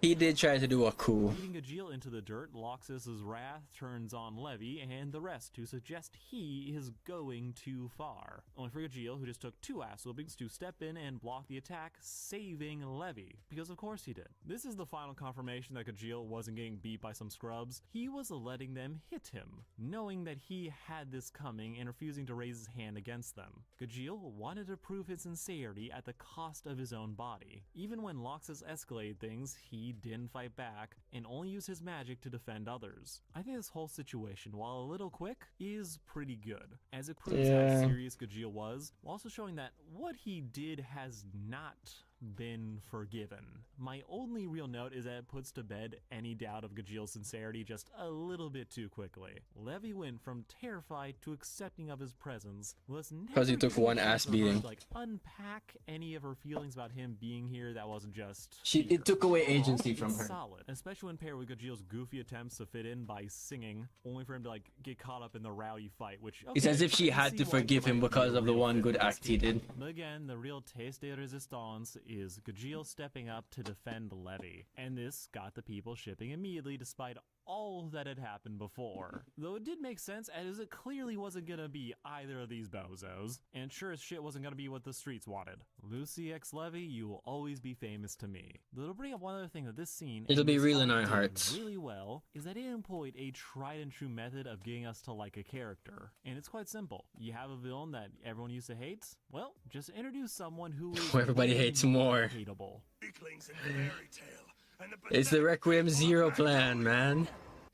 He did try to do a coup.
Leading Gajeel into the dirt, Loxus's wrath turns on Levy and the rest to suggest he is going too far. Only for Gajeel, who just took two ass whoopings, to step in and block the attack, saving Levy. Because of course he did. This is the final confirmation that Gajeel wasn't getting beat by some scrubs. He was letting them hit him, knowing that he had this coming and refusing to raise his hand against them. Gajeel wanted to prove his sincerity at the cost of his own body. Even when Loxus escalated things, he didn't fight back and only used his magic to defend others. I think this whole situation, while a little quick, is pretty good, as it proves
Yeah.
how serious Gajeel was, while also showing that what he did has not been forgiven. My only real note is that it puts to bed any doubt of Gajeel's sincerity just a little bit too quickly. Levy went from terrified to accepting of his presence,
Because he took one ass beating.
like unpack any of her feelings about him being here that wasn't just
It
fear.
took away agency from
It's
her.
solid, especially when paired with Gajeel's goofy attempts to fit in by singing, only for him to like get caught up in the rowdy fight, which
It's
okay,
as if she
I can
had
see
to
why
forgive
it
him
might be
because
a
of the
real
one
fit
good
with this
act he
team.
did.
But again, the real taste de resistance is Gajeel stepping up to defend Levy, and this got the people shipping immediately despite all that had happened before. Though it did make sense, as it clearly wasn't gonna be either of these bozos, and sure as shit wasn't gonna be what the streets wanted. Lucy x Levy, you will always be famous to me. Though to bring up one other thing that this scene
It'll
and
be
this
real in
arc
our
did
hearts.
really well is that it employed a tried and true method of getting us to like a character, and it's quite simple. You have a villain that everyone used to hate, well, just introduce someone who is
Who everybody
way
hates more.
hateable.
Weaklings in Fairy Tale. And
It's the Requiem Zero plan, man.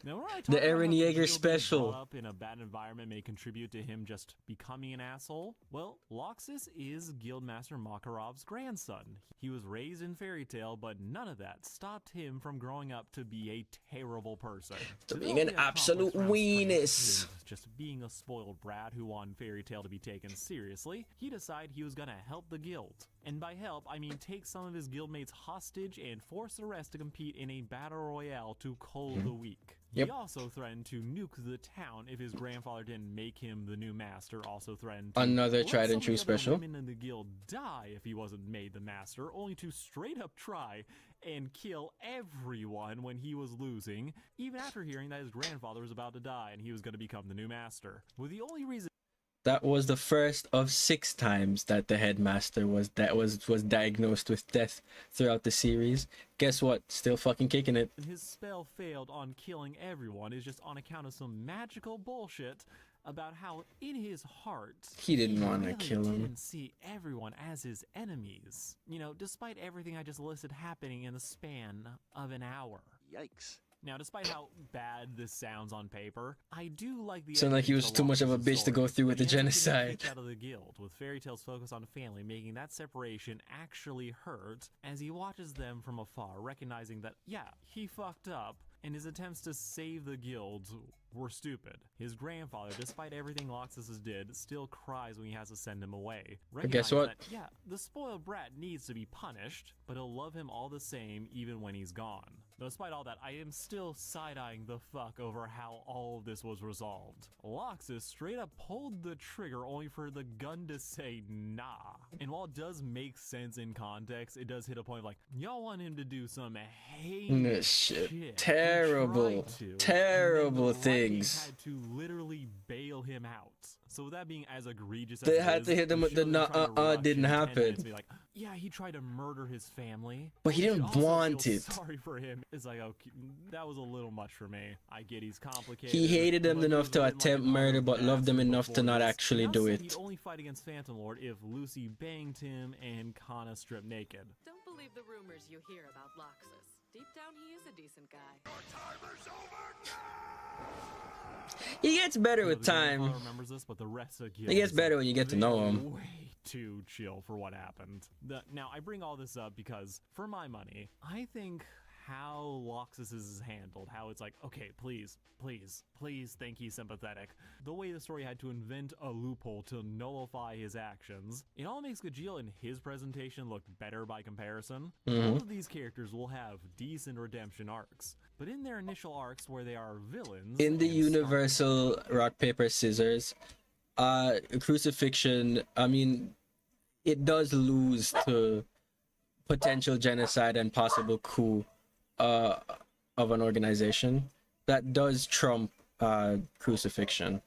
Now, when I
The
talk about how
Eren Yeager
Gilgamesh being
special.
brought up in a bad environment may contribute to him just becoming an asshole. Well, Loxus is Guildmaster Makarov's grandson. He was raised in Fairy Tail, but none of that stopped him from growing up to be a terrible person.
To
With
being
all
an
the complex
absolute
round strength
weenus.
and just being a spoiled brat who wanted Fairy Tail to be taken seriously, he decided he was gonna help the guild. And by help, I mean take some of his guildmates hostage and force the rest to compete in a battle royale to cull the weak.
Yep.
He also threatened to nuke the town if his grandfather didn't make him the new master. Also threatened to
Another
let
tried
some
and
of
true
the other
special.
women in the guild die if he wasn't made the master, only to straight up try and kill everyone when he was losing, even after hearing that his grandfather was about to die and he was going to become the new master. With the only reason
That was the first of 6 times that the headmaster was diagnosed with death throughout the series. Guess what? Still fucking kicking it.
his spell failed on killing everyone is just on account of some magical bullshit about how in his heart
He didn't wanna
really
kill him.
didn't see everyone as his enemies. You know, despite everything I just listed happening in the span of an hour.
Yikes.
Now, despite how bad this sounds on paper, I do like the
Sound like he
ending
was
to
too much of a
Loxus'
bitch to go
story,
through with
but
the
he ends up getting
genocide.
kicked out of the guild, with Fairy Tail's focus on family making that separation actually hurt as he watches them from afar, recognizing that, yeah, he fucked up, and his attempts to save the guild were stupid. His grandfather, despite everything Loxus did, still cries when he has to send him away.
guess
Recognize
what?
That, yeah, the spoiled brat needs to be punished, but he'll love him all the same even when he's gone. But despite all that, I am still side-eyeing the fuck over how all of this was resolved. Loxus straight up pulled the trigger only for the gun to say nah. And while it does make sense in context, it does hit a point like, y'all want him to do some heinous
Shit.
shit. He
Terrible.
tried to,
Terrible
and then the writing
things.
had to literally bail him out. So with that being as egregious as
They
it
had
is,
to hit him with
show
the
them trying to
nuh-uh,
rush
didn't
in 10
happen.
minutes and be like, yeah, he tried to murder his family.
But he
You should
didn't
also
want
feel
it.
Sorry for him. It's like, okay, that was a little much for me. I get he's complicated.
He hated them
but he
enough
was
to
written like
attempt
an
murder,
honorable
but loved them
bastard
enough to
before
not
this.
actually
He also
do
said
it.
He'd only fight against Phantom Lord if Lucy banged him and Kana stripped naked.
Don't believe the rumors you hear about Loxus. Deep down, he is a decent guy.
He gets better
You know,
with
the grandfather
time.
remembers this, but the rest of the
It gets
is
better
like,
when you get to
they
know
are
him.
Way too chill for what happened. Now, I bring all this up because, for my money, I think how Loxus is handled, how it's like, okay, please, think he's sympathetic. The way the story had to invent a loophole to nullify his actions, it all makes Gajeel in his presentation look better by comparison. Both of these characters will have decent redemption arcs, but in their initial arcs where they are villains,
In the
and start-
universal rock, paper, scissors, crucifixion, I mean, it does lose to potential genocide and possible coup of an organization. That does trump crucifixion.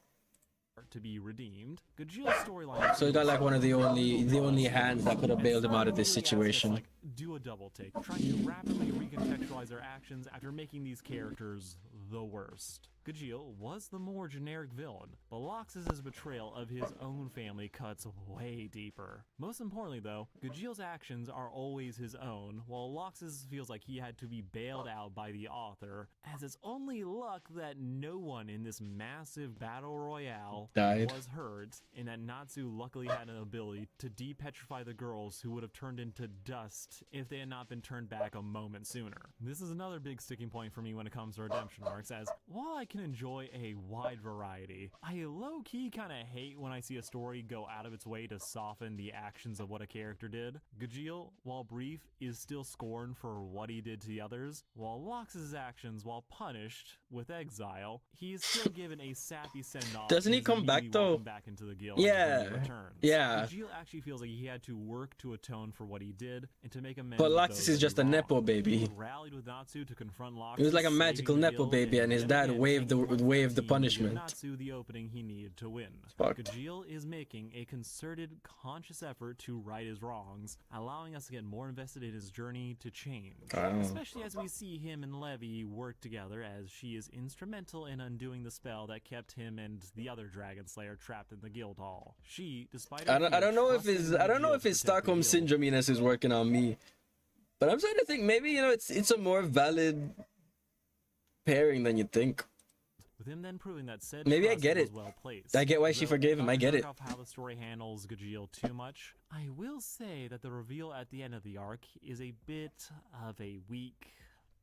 to be redeemed. Gajeel's storyline.
So he got like one of the only hands that could have bailed him out of this situation.
Like, do a double take, trying to rapidly recontextualize their actions after making these characters the worst. Gajeel was the more generic villain, but Loxus' betrayal of his own family cuts way deeper. Most importantly though, Gajeel's actions are always his own, while Loxus feels like he had to be bailed out by the author, as it's only luck that no one in this massive battle royale
Died.
was hurt, and that Natsu luckily had an ability to depetrify the girls who would have turned into dust if they had not been turned back a moment sooner. This is another big sticking point for me when it comes to redemption arcs, as while I can enjoy a wide variety, I low-key kind of hate when I see a story go out of its way to soften the actions of what a character did. Gajeel, while brief, is still scorned for what he did to the others, while Loxus' actions, while punished with exile, he is still given a sappy send-off.
Doesn't he
and is
come back,
immediately
though?
welcomed back into the guild
Yeah,
when he returns.
yeah.
Gajeel actually feels like he had to work to atone for what he did and to make amends.
But
with
Loxus
those
is just
he
a
wronged.
nepo baby.
He rallied with Natsu to confront Loxus.
He was like a
saving
magical
the
nepo
guild,
baby, and his
yet
dad
again
waved
taking
the
part
punishment.
to give Natsu the opening he needed to win.
Fucked.
Gajeel is making a concerted, conscious effort to right his wrongs, allowing us to get more invested in his journey to change.
Wow.
Especially as we see him and Levi work together, as she is instrumental in undoing the spell that kept him and the other Dragon Slayer trapped in the guild hall. She, despite her
I don't
fear,
know if
trusted
his
in
I don't know
Gajeel
if
to
his
protect the
Stockholm
guild.
syndrominess is working on me, but I'm starting to think maybe it's a more valid pairing than you'd think.
with him then proving that said
Maybe I
trust
get
was
it.
well placed.
I get why she
Though
forgave him.
not
I get
to
it.
jerk off how the story handles Gajeel too much, I will say that the reveal at the end of the arc is a bit of a weak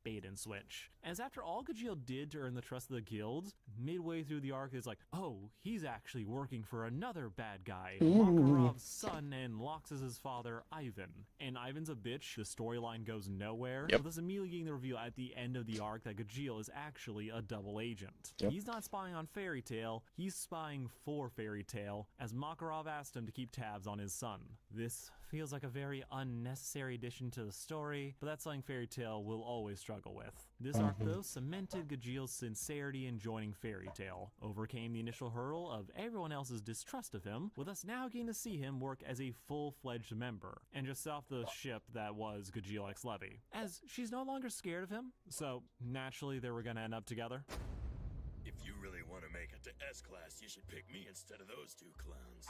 bait and switch. As after all Gajeel did to earn the trust of the guild, midway through the arc is like, oh, he's actually working for another bad guy, Makarov's son and Loxus's father, Ivan. And Ivan's a bitch, the storyline goes nowhere,
Yep.
with us immediately getting the reveal at the end of the arc that Gajeel is actually a double agent.
Yep.
He's not spying on Fairy Tail, he's spying for Fairy Tail, as Makarov asked him to keep tabs on his son. This feels like a very unnecessary addition to the story, but that's something Fairy Tail will always struggle with. This arc, though, cemented Gajeel's sincerity in joining Fairy Tail, overcame the initial hurdle of everyone else's distrust of him, with us now getting to see him work as a full-fledged member, and just off the ship that was Gajeel X Levy, as she's no longer scared of him, so naturally they were gonna end up together.
If you really want to make it to S-Class, you should pick me instead of those two clowns.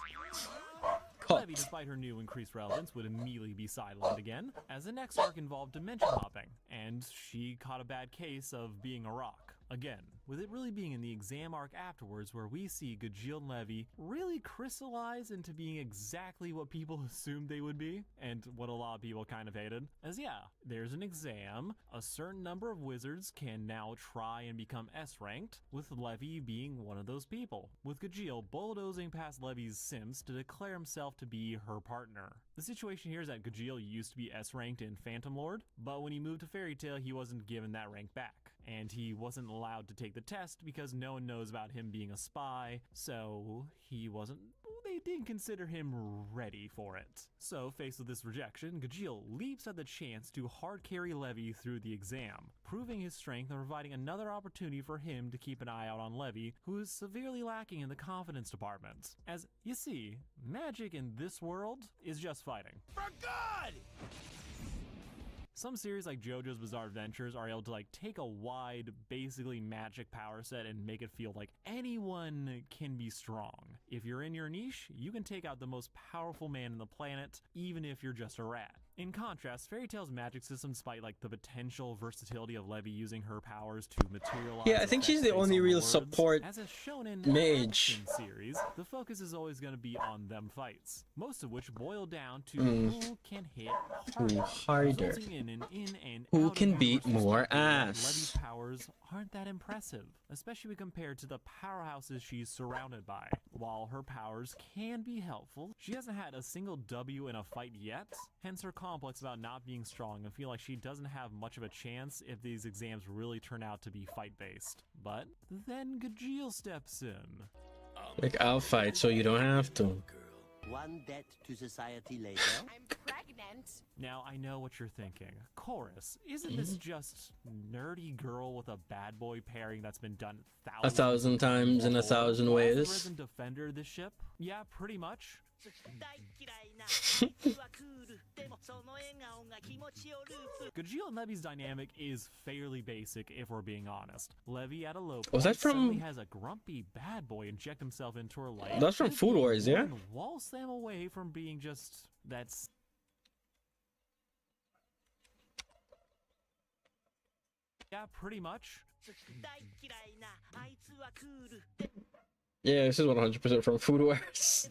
Levy, despite her new increased relevance, would immediately be sidelined again, as the next arc involved dimension hopping, and she caught a bad case of being a rock. Again, with it really being in the exam arc afterwards where we see Gajeel and Levy really crystallize into being exactly what people assumed they would be, and what a lot of people kind of hated. As yeah, there's an exam, a certain number of wizards can now try and become S-ranked, with Levy being one of those people, with Gajeel bulldozing past Levy's sims to declare himself to be her partner. The situation here is that Gajeel used to be S-ranked in Phantom Lord, but when he moved to Fairy Tail he wasn't given that rank back, and he wasn't allowed to take the test because no one knows about him being a spy, so they didn't consider him ready for it. So, faced with this rejection, Gajeel leaps at the chance to hard carry Levy through the exam, proving his strength and providing another opportunity for him to keep an eye out on Levy, who is severely lacking in the confidence department. As, you see, magic in this world is just fighting.
For God!
Some series like JoJo's Bizarre Adventures are able to take a wide, basically magic power set and make it feel like anyone can be strong. If you're in your niche, you can take out the most powerful man on the planet, even if you're just a rat. In contrast, Fairy Tail's magic system, despite the potential versatility of Levy using her powers to materialize.
Yeah, I think she's the
effects based
only
on
real
words,
support
as is shown in
mage.
action series, the focus is always going to be on them fights, most of which boil down to who can hit
harder.
resulting in an in and
Who
out
can
of
beat
universe
more
perspective that
ass?
Levy's powers aren't that impressive, especially when compared to the powerhouses she's surrounded by. While her powers can be helpful, she hasn't had a single W in a fight yet, hence her complex about not being strong and feel like she doesn't have much of a chance if these exams really turn out to be fight-based. But then Gajeel steps in.
I'll fight so you don't have to.
One debt to society later.
I'm pregnant.
Now, I know what you're thinking. Chorus, isn't this just nerdy girl with a bad boy pairing that's been done thousands
1,000 times in 1,000 ways.
Risen defender this ship? Yeah, pretty much. Gajeel and Levy's dynamic is fairly basic if we're being honest. Levy at a low point
Was that from-
suddenly has a grumpy bad boy inject himself into her life.
That's from
with
Food Wars, yeah?
one wall slam away from being just that's yeah, pretty much.
Yeah, this is 100% from Food Wars.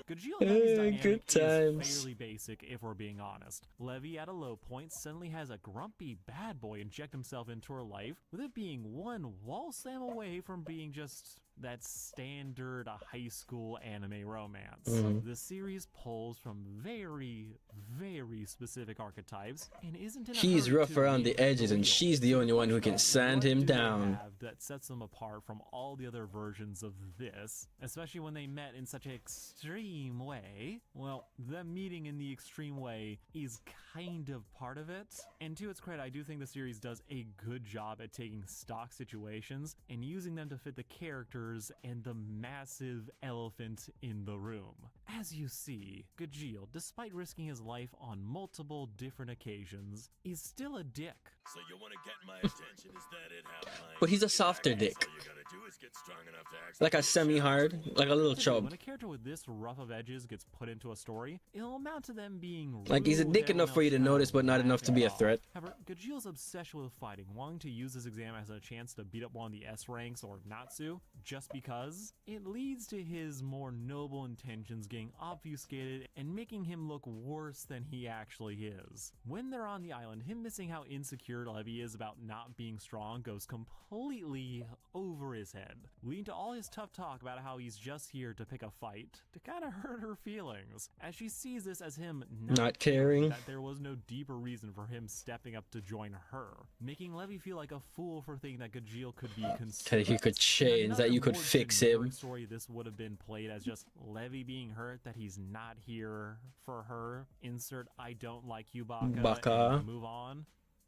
Gajeel and Levy's dynamic
good
is
times.
fairly basic if we're being honest. Levy at a low point suddenly has a grumpy bad boy inject himself into her life, with it being one wall slam away from being just that standard high school anime romance. The series pulls from very, very specific archetypes and isn't in a
He's
hurry
rough
to
around the
reinvent
edges, and
wheel.
she's the only one who can
So
sand
what
him
do they
down.
have that sets them apart from all the other versions of this, especially when they met in such an extreme way? Well, them meeting in the extreme way is kind of part of it. And to its credit, I do think the series does a good job at taking stock situations and using them to fit the character whispers and the massive elephant in the room. As you see, Gajeel, despite risking his life on multiple different occasions, is still a dick.
So you want to get my attention? Is that it? How
But he's a softer dick.
All you gotta do is get strong enough to act
Like a semi-hard, like a little chub.
When a character with this rough of edges gets put into a story, it'll amount to them being
Like he's a
rude,
dick
everyone
enough for you to
else
notice, but not enough to be a
off.
threat.
However, Gajeel's obsession with fighting, wanting to use this exam as a chance to beat up one of the S ranks or Natsu, just because, it leads to his more noble intentions getting obfuscated and making him look worse than he actually is. When they're on the island, him missing how insecure Levy is about not being strong goes completely over his head, leading to all his tough talk about how he's just here to pick a fight to kind of hurt her feelings, as she sees this as him
Not caring.
that there was no deeper reason for him stepping up to join her, making Levy feel like a fool for thinking that Gajeel could be
That
considered.
he could change, that you could fix him.
Story this would have been played as just Levy being hurt that he's not here for her. Insert I don't like you, Baka.
Baka.
And move on.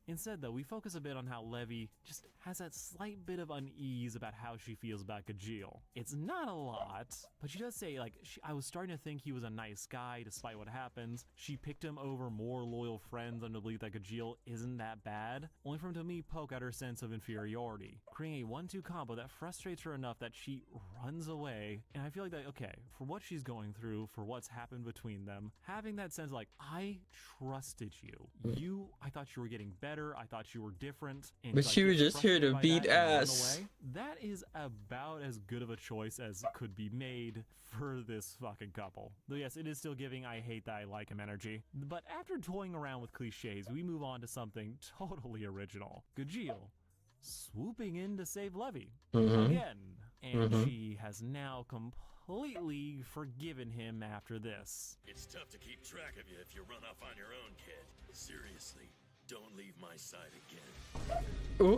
Instead, though, we focus a bit on how Levy just has that slight bit of unease about how she feels about Gajeel. It's not a lot, but she does say, like, I was starting to think he was a nice guy despite what happens. She picked him over more loyal friends under the belief that Gajeel isn't that bad, only for him to me poke at her sense of inferiority, creating a 1-2 combo that frustrates her enough that she runs away. And I feel like that, okay, for what she's going through, for what's happened between them, having that sense like, I trusted you. I thought you were getting better. I thought you were different. And
But
like,
she was
get
just here to
frustrated by
beat
that and run
ass.
away. That is about as good of a choice as could be made for this fucking couple. Though yes, it is still giving I hate that I like him energy. But after toying around with cliches, we move on to something totally original. Gajeel swooping in to save Levy again. And she has now completely forgiven him after this.
It's tough to keep track of you if you run off on your own, kid. Seriously, don't leave my side again.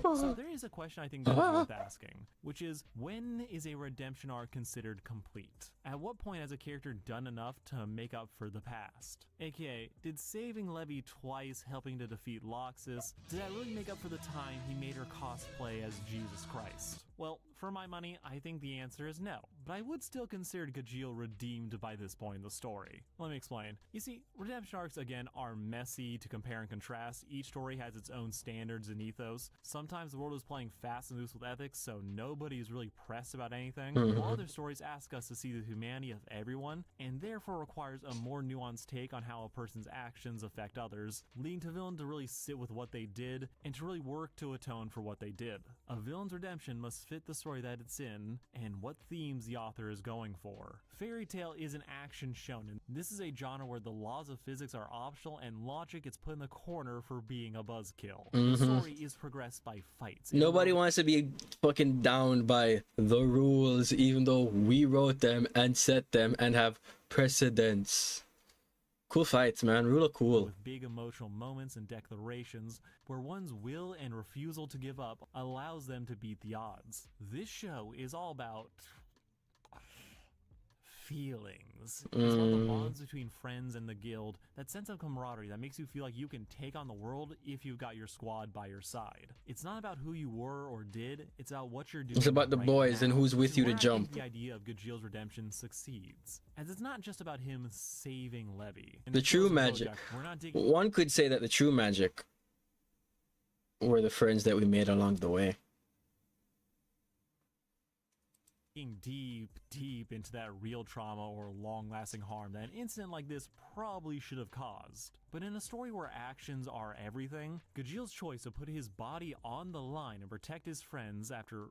So there is a question I think that's worth asking, which is, when is a redemption arc considered complete? At what point has a character done enough to make up for the past? AKA, did saving Levy twice helping to defeat Loxus, did that really make up for the time he made her cosplay as Jesus Christ? Well, for my money, I think the answer is no, but I would still consider Gajeel redeemed by this point in the story. Let me explain. You see, redemption arcs, again, are messy to compare and contrast. Each story has its own standards and ethos. Sometimes the world is playing fast and loose with ethics, so nobody is really pressed about anything, while other stories ask us to see the humanity of everyone, and therefore requires a more nuanced take on how a person's actions affect others, leading to villain to really sit with what they did, and to really work to atone for what they did. A villain's redemption must fit the story that it's in, and what themes the author is going for. Fairy Tail is an action shonen. This is a genre where the laws of physics are optional and logic is put in the corner for being a buzzkill. The story is progressed by fights.
Nobody wants to be fucking down by the rules, even though we wrote them and set them and have precedence. Cool fights, man. Rule of cool.
With big emotional moments and declarations where one's will and refusal to give up allows them to beat the odds. This show is all about feelings. It's about the bonds between friends and the guild, that sense of camaraderie that makes you feel like you can take on the world if you've got your squad by your side. It's not about who you were or did, it's about what you're doing.
It's about the
right
boys
now.
and who's with
This is
you to
where I
jump.
think the idea of Gajeel's redemption succeeds, as it's not just about him saving Levy. In
The true
Tales of
magic.
Bojack, we're not digging
One could say that the true magic were the friends that we made along the way.
deep into that real trauma or long-lasting harm that an incident like this probably should have caused. But in a story where actions are everything, Gajeel's choice to put his body on the line and protect his friends after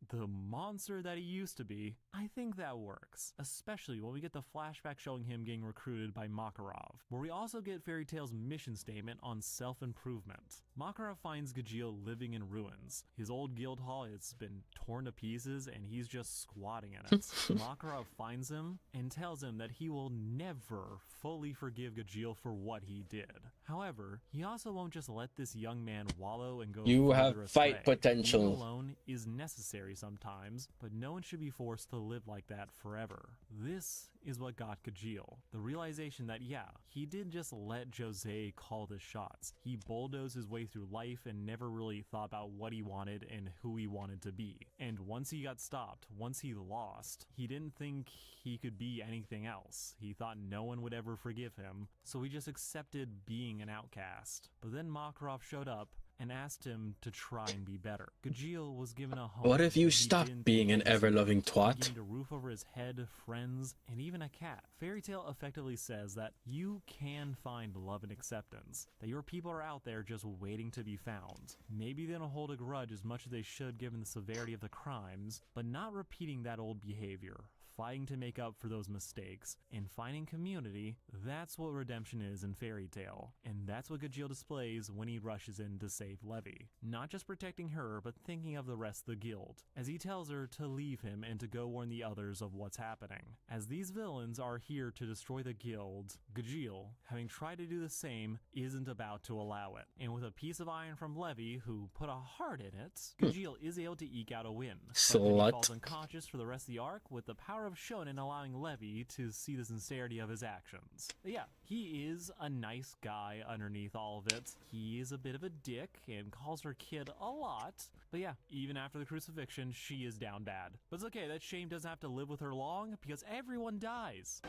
the monster that he used to be, I think that works. Especially when we get the flashback showing him getting recruited by Makarov, where we also get Fairy Tail's mission statement on self-improvement. Makarov finds Gajeel living in ruins. His old guild hall has been torn to pieces and he's just squatting in it. Makarov finds him and tells him that he will never fully forgive Gajeel for what he did. However, he also won't just let this young man wallow and go
You
further
have
astray.
fight potential.
Being alone is necessary necessary sometimes, but no one should be forced to live like that forever. This is what got Gajeel. The realization that, yeah, he did just let Jose call the shots. He bulldozed his way through life and never really thought about what he wanted and who he wanted to be. And once he got stopped, once he lost, he didn't think he could be anything else. He thought no one would ever forgive him, so he just accepted being an outcast. But then Makarov showed up and asked him to try and be better. Gajeel was given a home.
What if you
that he
stopped
didn't
being
think
an ever-loving
he
twat?
gained a roof over his head, friends, and even a cat. Fairy Tail effectively says that you can find love and acceptance, that your people are out there just waiting to be found. Maybe they don't hold a grudge as much as they should given the severity of the crimes, but not repeating that old behavior. Fighting to make up for those mistakes, and finding community, that's what redemption is in Fairy Tail. And that's what Gajeel displays when he rushes in to save Levy. Not just protecting her, but thinking of the rest of the guild, as he tells her to leave him and to go warn the others of what's happening. As these villains are here to destroy the guild, Gajeel, having tried to do the same, isn't about to allow it. And with a piece of iron from Levy, who put a heart in it, Gajeel is able to eke out a win. But then he
Slut.
falls unconscious for the rest of the arc with the power of Shonen allowing Levy to see the sincerity of his actions. But yeah, he is a nice guy underneath all of it. He is a bit of a dick and calls her kid a lot. But yeah, even after the crucifixion, she is down bad. But it's okay, that shame doesn't have to live with her long because everyone dies.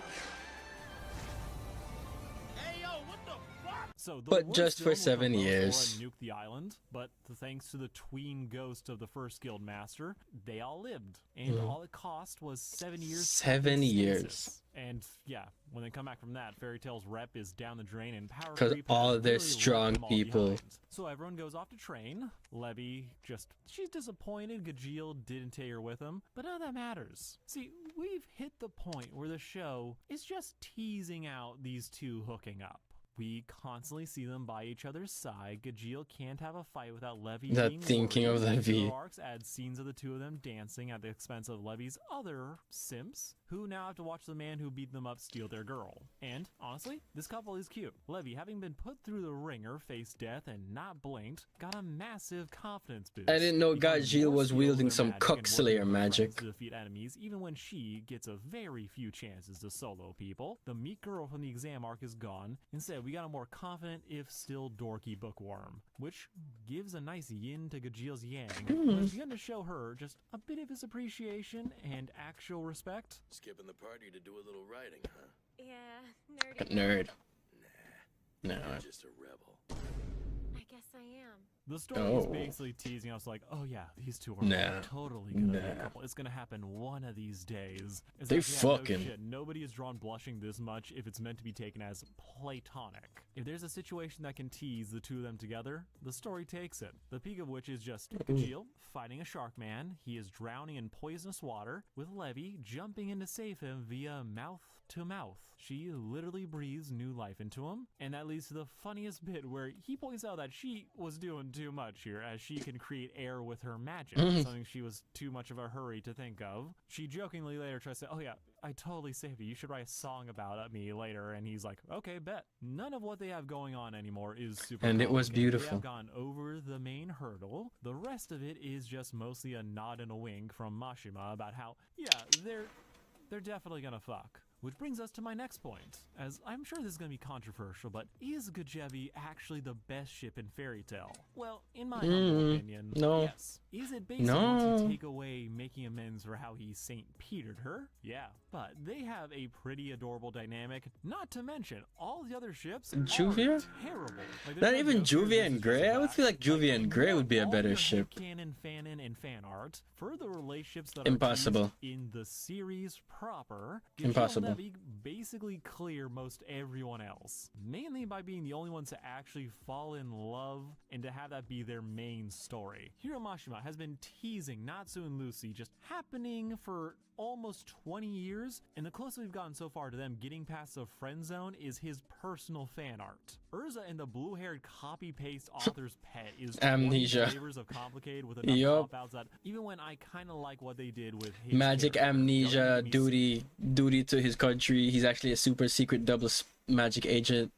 So the
But
worst
just for
villain with
7
the most
years.
aura nuked the island, but thanks to the tween ghost of the first guild master, they all lived, and all it cost was 7 years.
7
in
years.
stasis. And yeah, when they come back from that, Fairy Tail's rep is down the drain, and power
'Cause
creep has
all their
literally left
strong
them all
people-
behind. So everyone goes off to train. Levy she's disappointed Gajeel didn't take her with him, but none of that matters. See, we've hit the point where the show is just teasing out these two hooking up. We constantly see them by each other's side. Gajeel can't have a fight without Levy
That
being
thinking
worried.
of Levy.
Hero arcs add scenes of the two of them dancing at the expense of Levy's other simps, who now have to watch the man who beat them up steal their girl. And honestly, this couple is cute. Levy, having been put through the ringer, faced death, and not blinked, got a massive confidence boost.
I didn't know
becoming
Gajeel
more
was
skilled
wielding
with her
some
magic and
Cuckslayer
working with friends
magic.
to defeat enemies, even when she gets a very few chances to solo people. The meek girl from the exam arc is gone. Instead, we got a more confident, if still dorky bookworm, which gives a nice yin to Gajeel's yang, but it's begun to show her just a bit of his appreciation and actual respect.
Skipping the party to do a little writing, huh?
Yeah,
A
nerdy.
nerd.
Nah,
No.
you're just a rebel.
I guess I am.
The story is
Oh.
basically teasing us like, oh yeah, these two are
Nah.
totally gonna be a
Nah.
couple. It's gonna happen one of these days. It's
They
like, yeah, no
fucking-
shit, nobody is drawn blushing this much if it's meant to be taken as platonic. If there's a situation that can tease the two of them together, the story takes it. The peak of which is just Gajeel fighting a shark man. He is drowning in poisonous water, with Levy jumping in to save him via mouth to mouth. She literally breathes new life into him, and that leads to the funniest bit where he points out that she was doing too much here, as she can create air with her magic, something she was too much of a hurry to think of. She jokingly later tries to say, oh yeah, I totally saved you, you should write a song about me later, and he's like, okay, bet. None of what they have going on anymore is super
And it was
complicated.
beautiful.
They have gone over the main hurdle. The rest of it is just mostly a nod and a wink from Mashima about how, yeah, they're definitely gonna fuck. Which brings us to my next point, as I'm sure this is going to be controversial, but is Gajevi actually the best ship in Fairy Tail? Well, in my humble opinion,
no.
yes. Is it based on once
No.
you take away making amends for how he St. Petered her? Yeah. But they have a pretty adorable dynamic, not to mention all the other ships
Juvia?
are terrible. Like,
Not
there's no
even
Joker,
Juvia
this
and
is
Grey?
just
I would feel like Juvia and Grey would be a
all
better
your
ship.
headcanon, fanon, and fan art for the relationships that
Impossible.
are teased in the series proper. Gajeel
Impossible.
and Levy basically clear most everyone else, mainly by being the only ones to actually fall in love and to have that be their main story. Hiro Mashima has been teasing Natsu and Lucy just happening for almost 20 years, and the closest we've gotten so far to them getting past the friend zone is his personal fan art. Urza and the blue-haired copy-paste author's pet is 20
Amnesia.
flavors of complicated with enough
Yup.
pop-outs that even when I kind of like what they did with his
Magic
character,
amnesia,
don't make me
duty to his country. He's actually a super secret double magic agent.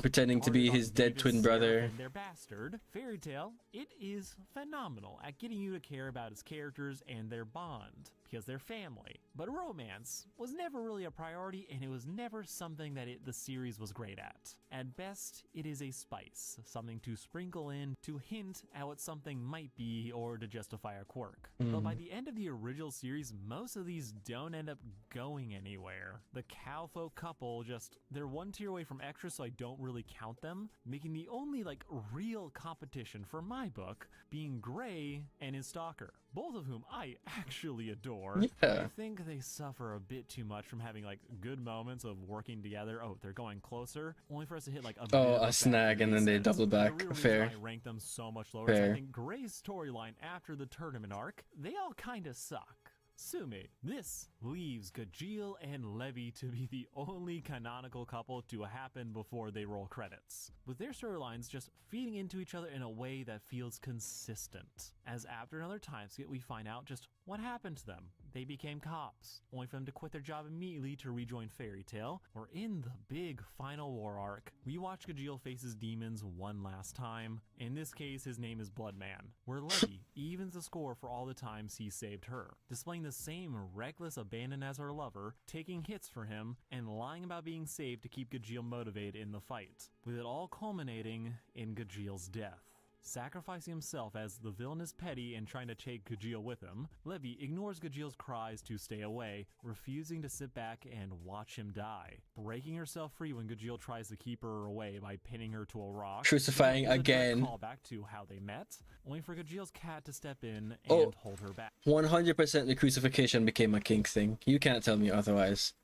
pretending to be
Arted
his
on
dead
David,
twin
Seraph,
brother.
and their bastard, Fairy Tail, it is phenomenal at getting you to care about its characters and their bond, because they're family. But romance was never really a priority, and it was never something that the series was great at. At best, it is a spice, something to sprinkle in to hint at what something might be or to justify a quirk. But by the end of the original series, most of these don't end up going anywhere. The cowfolk couple they're one tier away from extra, so I don't really count them, making the only like real competition for my book being Gray and his stalker, both of whom I actually adore.
Yeah.
I think they suffer a bit too much from having like good moments of working together. Oh, they're going closer, only for us to hit like a bit of
A snag and then they
sense.
double
The
back.
real reason
Fair.
I rank them so much lower is I
Fair.
think Gray's storyline after the tournament arc, they all kind of suck. Sue me. This leaves Gajeel and Levy to be the only canonical couple to happen before they roll credits, with their storylines just feeding into each other in a way that feels consistent. As after another time skip, we find out just what happened to them. They became cops, only for them to quit their job immediately to rejoin Fairy Tail. Or in the big final war arc, we watch Gajeel face his demons one last time. In this case, his name is Bloodman, where Levy evens the score for all the times he saved her, displaying the same reckless abandon as her lover, taking hits for him, and lying about being saved to keep Gajeel motivated in the fight, with it all culminating in Gajeel's death. Sacrificing himself as the villain is petty and trying to take Gajeel with him, Levy ignores Gajeel's cries to stay away, refusing to sit back and watch him die, breaking herself free when Gajeel tries to keep her away by pinning her to a rock,
Crucifying
with a direct
again.
call back to how they met, only for Gajeel's cat to step in and
Oh.
hold her back.
100% the crucifixion became a kink thing. You can't tell me otherwise.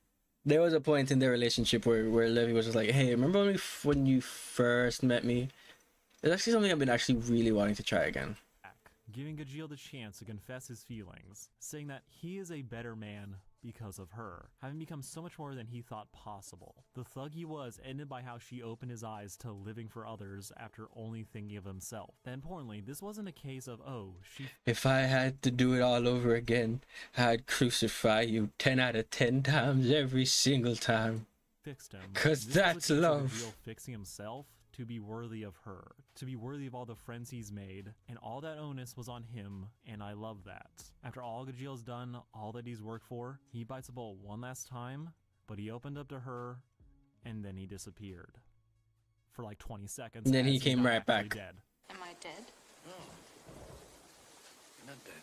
There was a point in their relationship where Levy was just like, hey, remember when you first met me? It's actually something I've been actually really wanting to try again.
Giving Gajeel the chance to confess his feelings, saying that he is a better man because of her, having become so much more than he thought possible. The thug he was ended by how she opened his eyes to living for others after only thinking of himself. Then importantly, this wasn't a case of, oh, she
If I had to do it all over again, I'd crucify you 10 out of 10 times every single time.
fixed him.
'Cause
This was a
that's
case of
love.
Gajeel fixing himself to be worthy of her, to be worthy of all the friends he's made, and all that onus was on him, and I love that. After all Gajeel's done, all that he's worked for, he bites a bullet one last time, but he opened up to her, and then he disappeared. For like 20 seconds.
And then he
as he's
came
not
right
actually
back.
Dead.
Am I dead?
Not dead.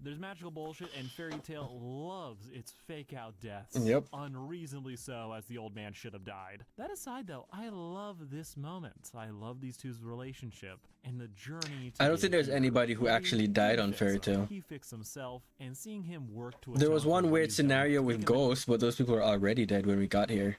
There's magical bullshit, and Fairy Tail loves its fake out deaths.
Yep.
Unreasonably so, as the old man should have died. That aside, though, I love this moment. I love these two's relationship and the journey.
I don't think there's anybody who actually died on Fairy Tail.
He fixed himself, and seeing him work to.
There was
atone for
one
what
weird
he's done,
scenario with
taking the
Ghost, but those people were already dead when we got here.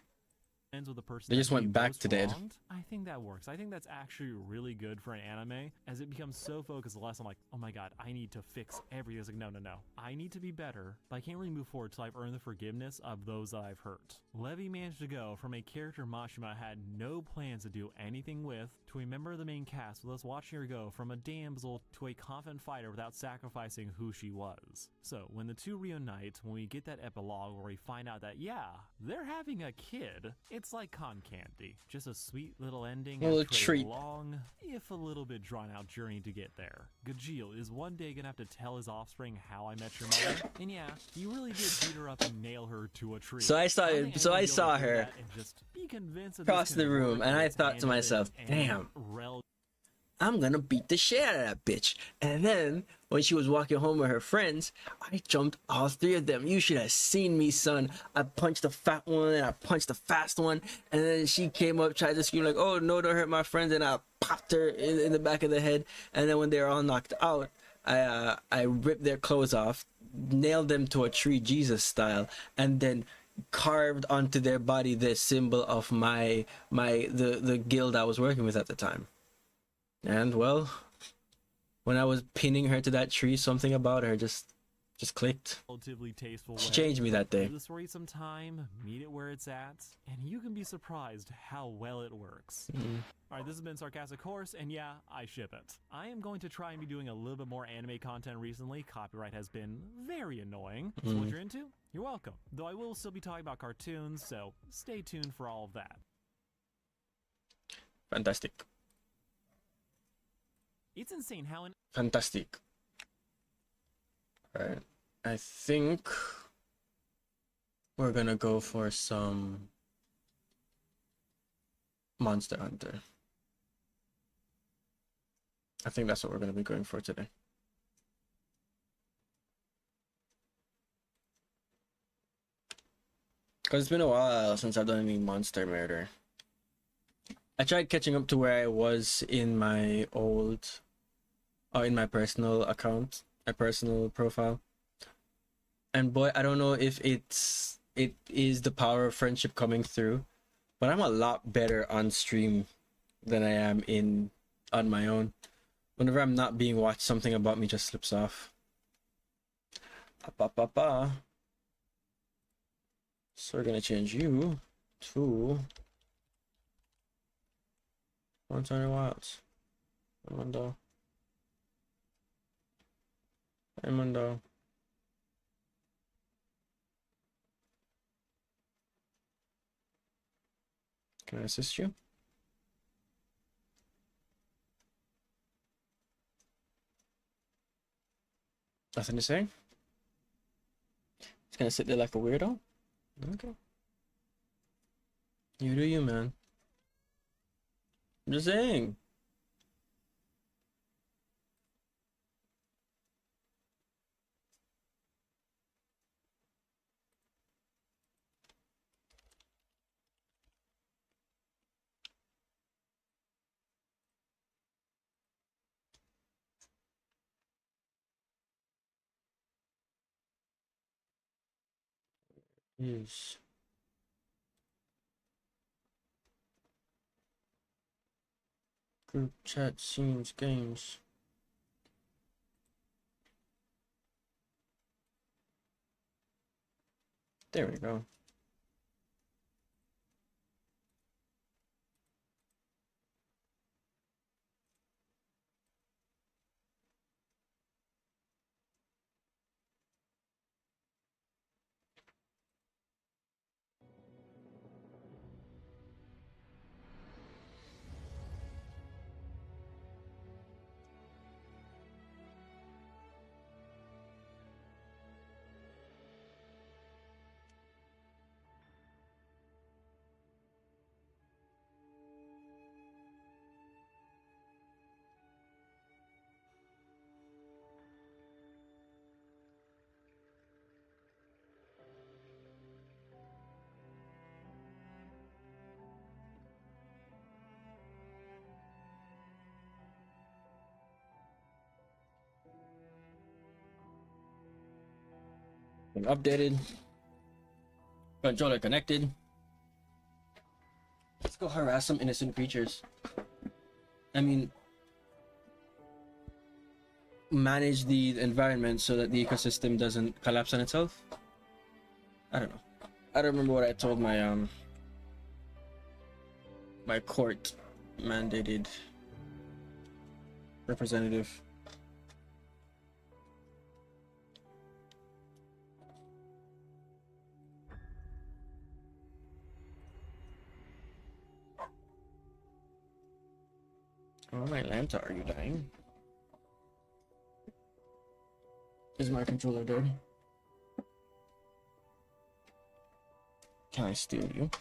ends with a person
They just
that
went
he
back
most
to dead.
wronged. I think that works. I think that's actually really good for an anime, as it becomes so focused less on like, oh my god, I need to fix everything. It's like, no. I need to be better, but I can't really move forward till I've earned the forgiveness of those that I've hurt. Levy managed to go from a character Mashima had no plans to do anything with, to a member of the main cast, with us watching her go from a damsel to a confident fighter without sacrificing who she was. So, when the two reunite, when we get that epilogue where we find out that, yeah, they're having a kid, it's like con candy. Just a sweet little ending
A little
after
treat.
a long, if a little bit drawn out journey to get there. Gajeel is one day gonna have to tell his offspring how I met your mother, and yeah, he really did beat her up and nail her to a tree.
So I saw
don't
it-
think
so I
anyone will be able to
saw
do
her
that and just be convinced that this
across
can
the room,
work
and I
with
thought to
animated
myself,
and
damn.
rel-
I'm gonna beat the shit out of that bitch. And then when she was walking home with her friends, I jumped all three of them. You should have seen me, son. I punched the fat one and I punched the fast one, and then she came up, tried to scream like, "Oh no, don't hurt my friends!" And I popped her in the back of the head. And then when they were all knocked out, I ripped their clothes off, nailed them to a tree, Jesus style, and then carved onto their body the symbol of the guild I was working with at the time. And well, when I was pinning her to that tree, something about her just clicked.
relatively tasteful
She
way.
changed me that day.
Give the story some time, meet it where it's at, and you can be surprised how well it works. Alright, this has been Sarcastic Horse, and yeah, I ship it. I am going to try and be doing a little bit more anime content recently. Copyright has been very annoying. So what you're into, you're welcome. Though I will still be talking about cartoons, so stay tuned for all of that.
Fantastic.
It's insane how an
Fantastic. Alright. I think we're gonna go for some Monster Hunter. I think that's what we're gonna be going for today. Because it's been a while since I've done any monster murder. I tried catching up to where I was in my old, in my personal account, my personal profile. And boy, I don't know if it is the power of friendship coming through, but I'm a lot better on stream than I am on my own. Whenever I'm not being watched, something about me just slips off. So we're gonna change you to 120 watts. Raimundo. Raimundo. Can I assist you? Nothing to say? It's gonna sit there like a weirdo? Okay. You do you, man. I'm just saying. Yes. Group chat, scenes, games. There we go. Been updated. Controller connected. Let's go harass some innocent creatures. I mean, manage the environment so that the ecosystem doesn't collapse on itself. I don't know. I don't remember what I told my my court mandated representative. Oh, my Lanta, are you dying? Is my controller dead? Can I steal you?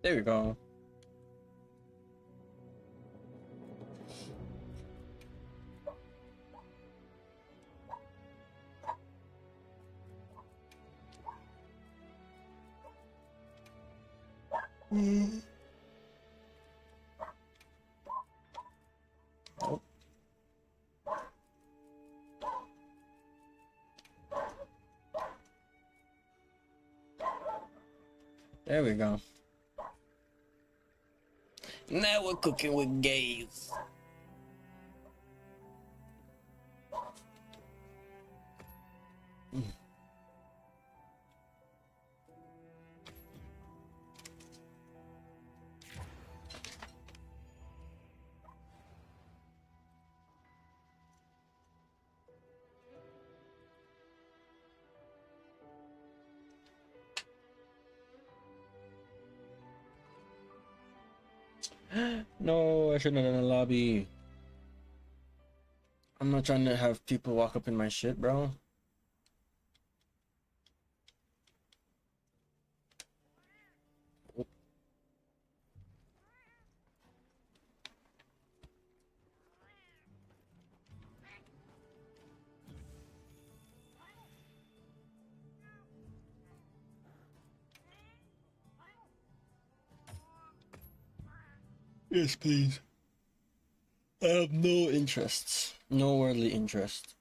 There we go. Oh. There we go. Now we're cooking with gays. No, I shouldn't have done a lobby. I'm not trying to have people walk up in my shit, bro. Yes, please. I have no interests, no worldly interest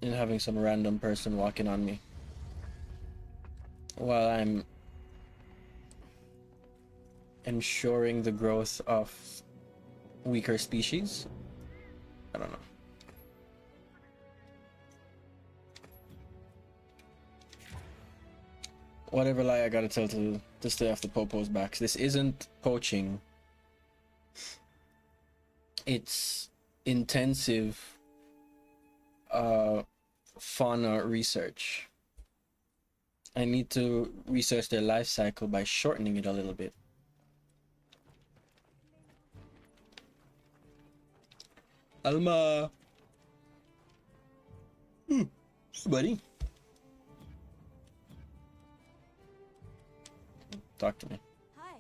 in having some random person walking on me while I'm ensuring the growth of weaker species. I don't know. Whatever lie I gotta tell to stay off the Popo's backs. This isn't poaching. It's intensive fauna research. I need to research their life cycle by shortening it a little bit. Alma! Buddy. Talk to me.
Hi.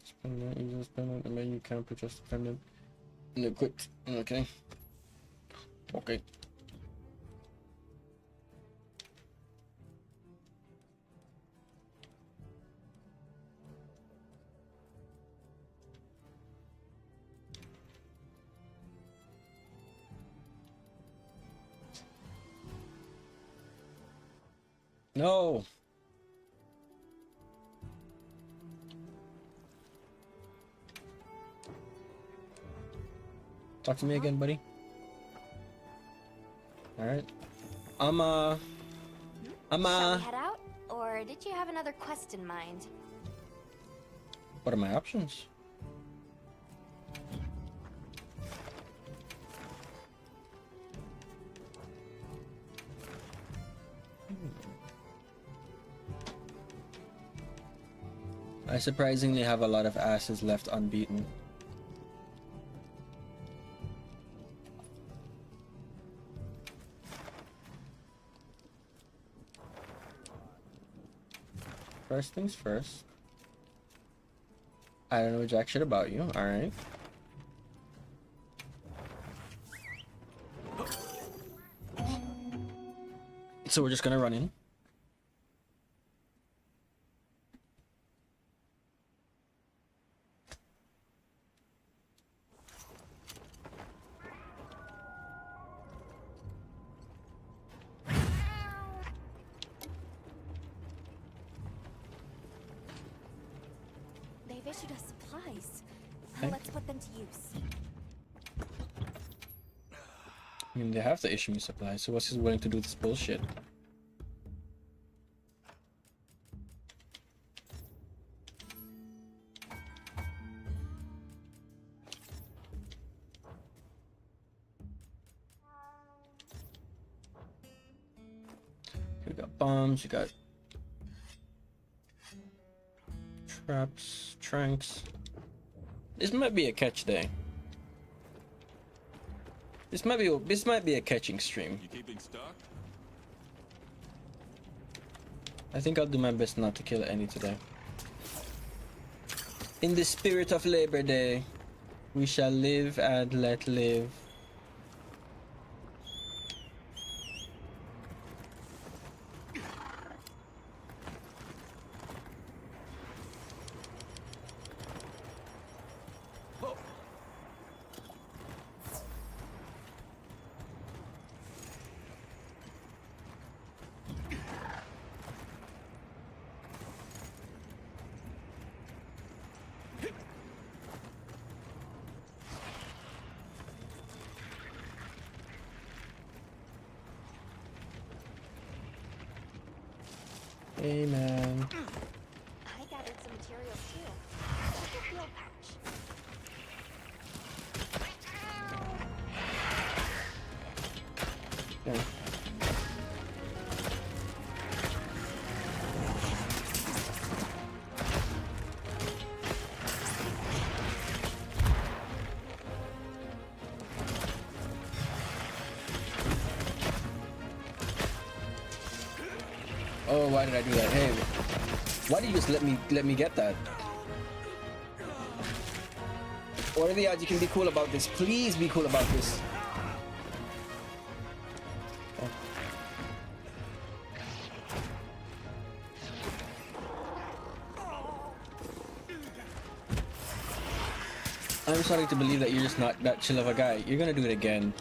Spend that, use spend it, and then you can't put just spend it. And equipped. Okay. Okay. No. Talk to me again, buddy. All right.
Shall we head out, or did you have another quest in mind?
What are my options? I surprisingly have a lot of asses left unbeaten. First things first. I don't know jack shit about you, alright. So we're just gonna run in.
They've issued us supplies.
Okay.
Let's put them to use.
I mean, they have to issue me supplies, so what's he willing to do this bullshit? You got bombs, you got traps, tranks. This might be a catch day. This might be a catching stream.
You keeping stock?
I think I'll do my best not to kill any today. In the spirit of Labor Day, we shall live and let live. Hey man.
I gathered some materials too. Like a field pouch.
Yeah. Oh, why did I do that? Hey, why did you just let me get that? What are the odds you can be cool about this? Please be cool about this. I'm starting to believe that you're just not that chill of a guy. You're gonna do it again.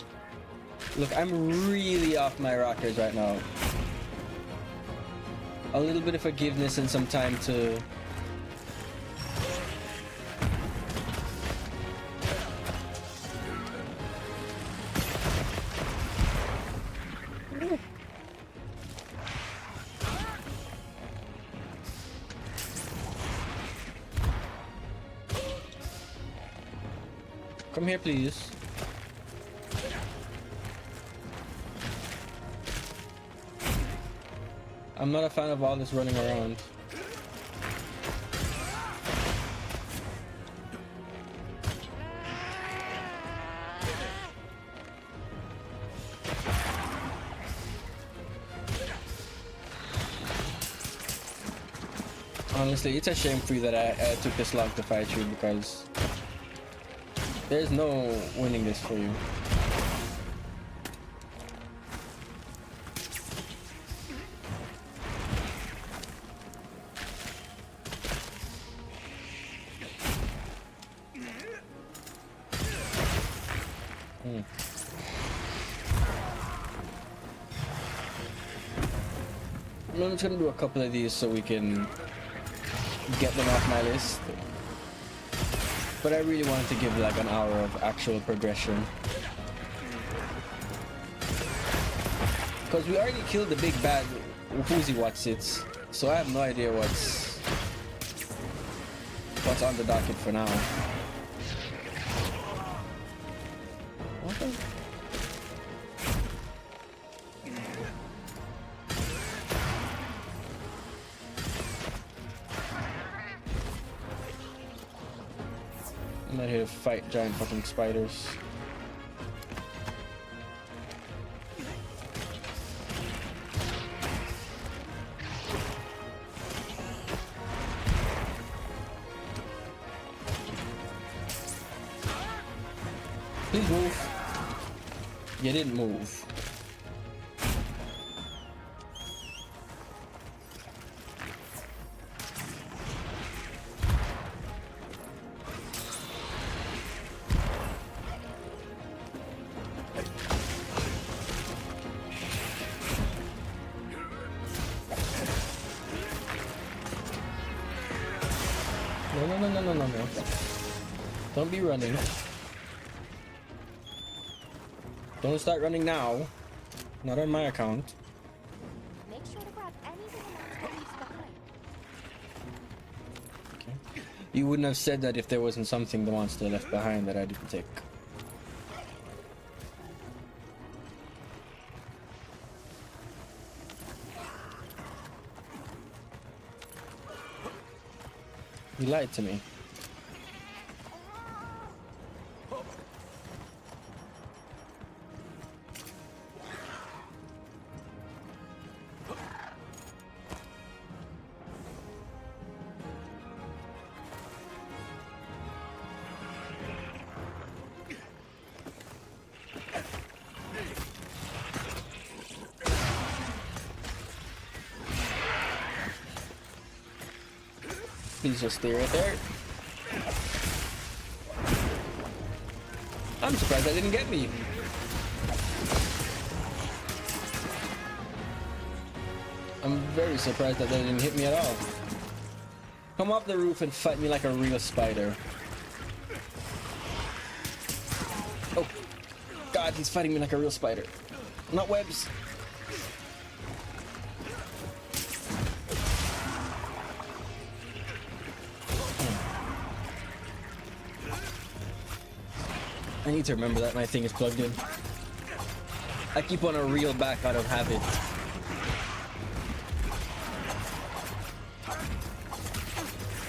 Look, I'm really off my rockers right now. A little bit of forgiveness and some time to... Come here, please. I'm not a fan of all this running around. Honestly, it's a shame for you that I took this long to fight you, because there's no winning this for you. I'm just gonna do a couple of these so we can get them off my list. But I really wanted to give like an hour of actual progression. Because we already killed the big bad Whoozy Whatsits, so I have no idea what's on the docket for now. What the? I'm not here to fight giant fucking spiders. Please move. You didn't move. No. Don't be running. Don't start running now. Not on my account.
Make sure to grab anything that leaves behind.
Okay. You wouldn't have said that if there wasn't something the monster left behind that I didn't take. You lied to me. Please just stay right there. I'm surprised that didn't get me. I'm very surprised that didn't hit me at all. Come off the roof and fight me like a real spider. Oh, God, he's fighting me like a real spider. Not webs. I need to remember that my thing is plugged in. I keep on a reel back out of habit.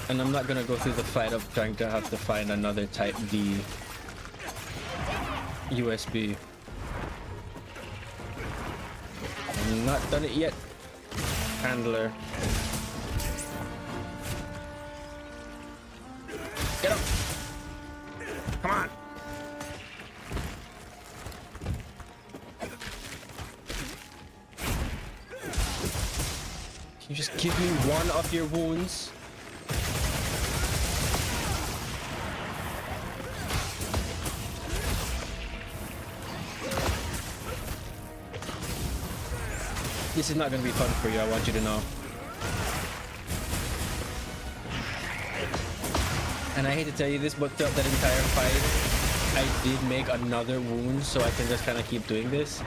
And I'm not gonna go through the fight of trying to have to find another Type D USB. I'm not done it yet. handler. Get up! Come on! Can you just give me one of your wounds? This is not gonna be fun for you, I want you to know. And I hate to tell you this, but throughout that entire fight, I did make another wound, so I can just kind of keep doing this.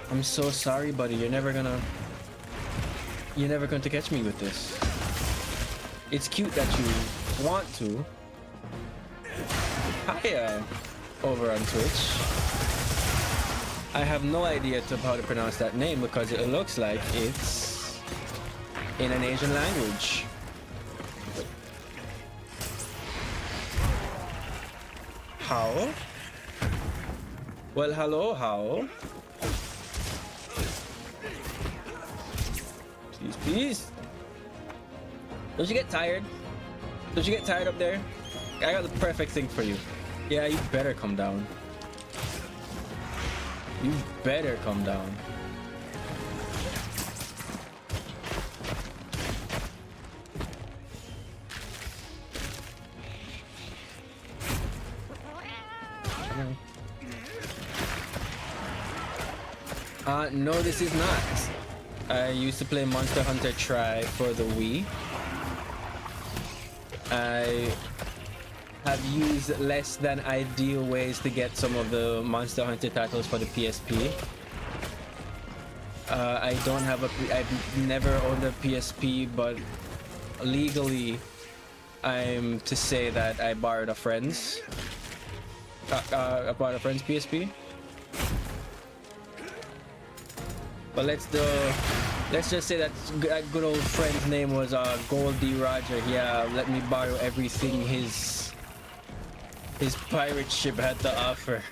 I'm so sorry, buddy. You're never going to catch me with this. It's cute that you want to. Hiya, over on Twitch. I have no idea how to pronounce that name because it looks like it's in an Asian language. How? Well, hello, how? Please, please. Don't you get tired? Don't you get tired up there? I got the perfect thing for you. Yeah, you better come down. You better come down. No, this is not. I used to play Monster Hunter Tri for the Wii. I have used less than ideal ways to get some of the Monster Hunter titles for the PSP. I don't have I've never owned a PSP, but legally I'm to say that I borrowed a friend's PSP. But let's just say that good old friend's name was Goldie Roger. Yeah, let me borrow everything his pirate ship had to offer.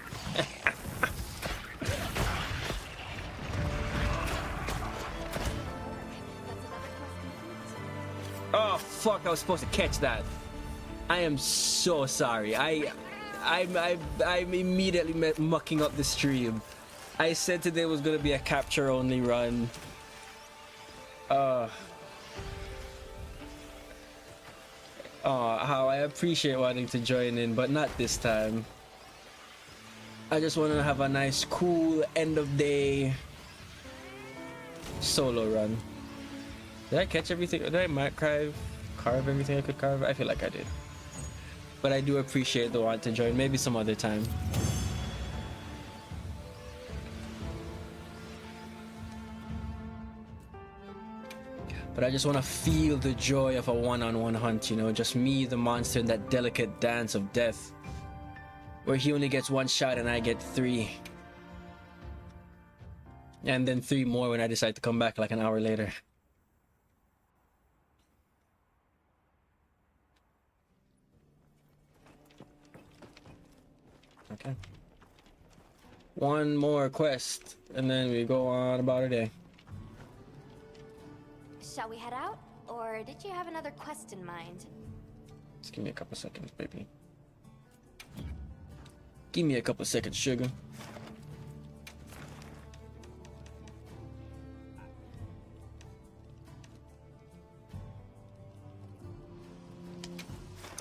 Oh fuck! I was supposed to catch that. I am so sorry. I'm immediately mucking up the stream. I said today was gonna be a capture only run. How I appreciate wanting to join in, but not this time. I just want to have a nice, cool end of day solo run. Did I catch everything? Did I carve everything I could carve? I feel like I did. But I do appreciate the want to join. Maybe some other time. But I just want to feel the joy of a one-on-one hunt, you know, just me, the monster, and that delicate dance of death, where he only gets one shot and I get 3. And then 3 more when I decide to come back like an hour later. Okay. One more quest, and then we go on about a day.
Shall we head out? Or did you have another quest in mind?
Just give me a couple seconds, baby. Give me a couple seconds, sugar.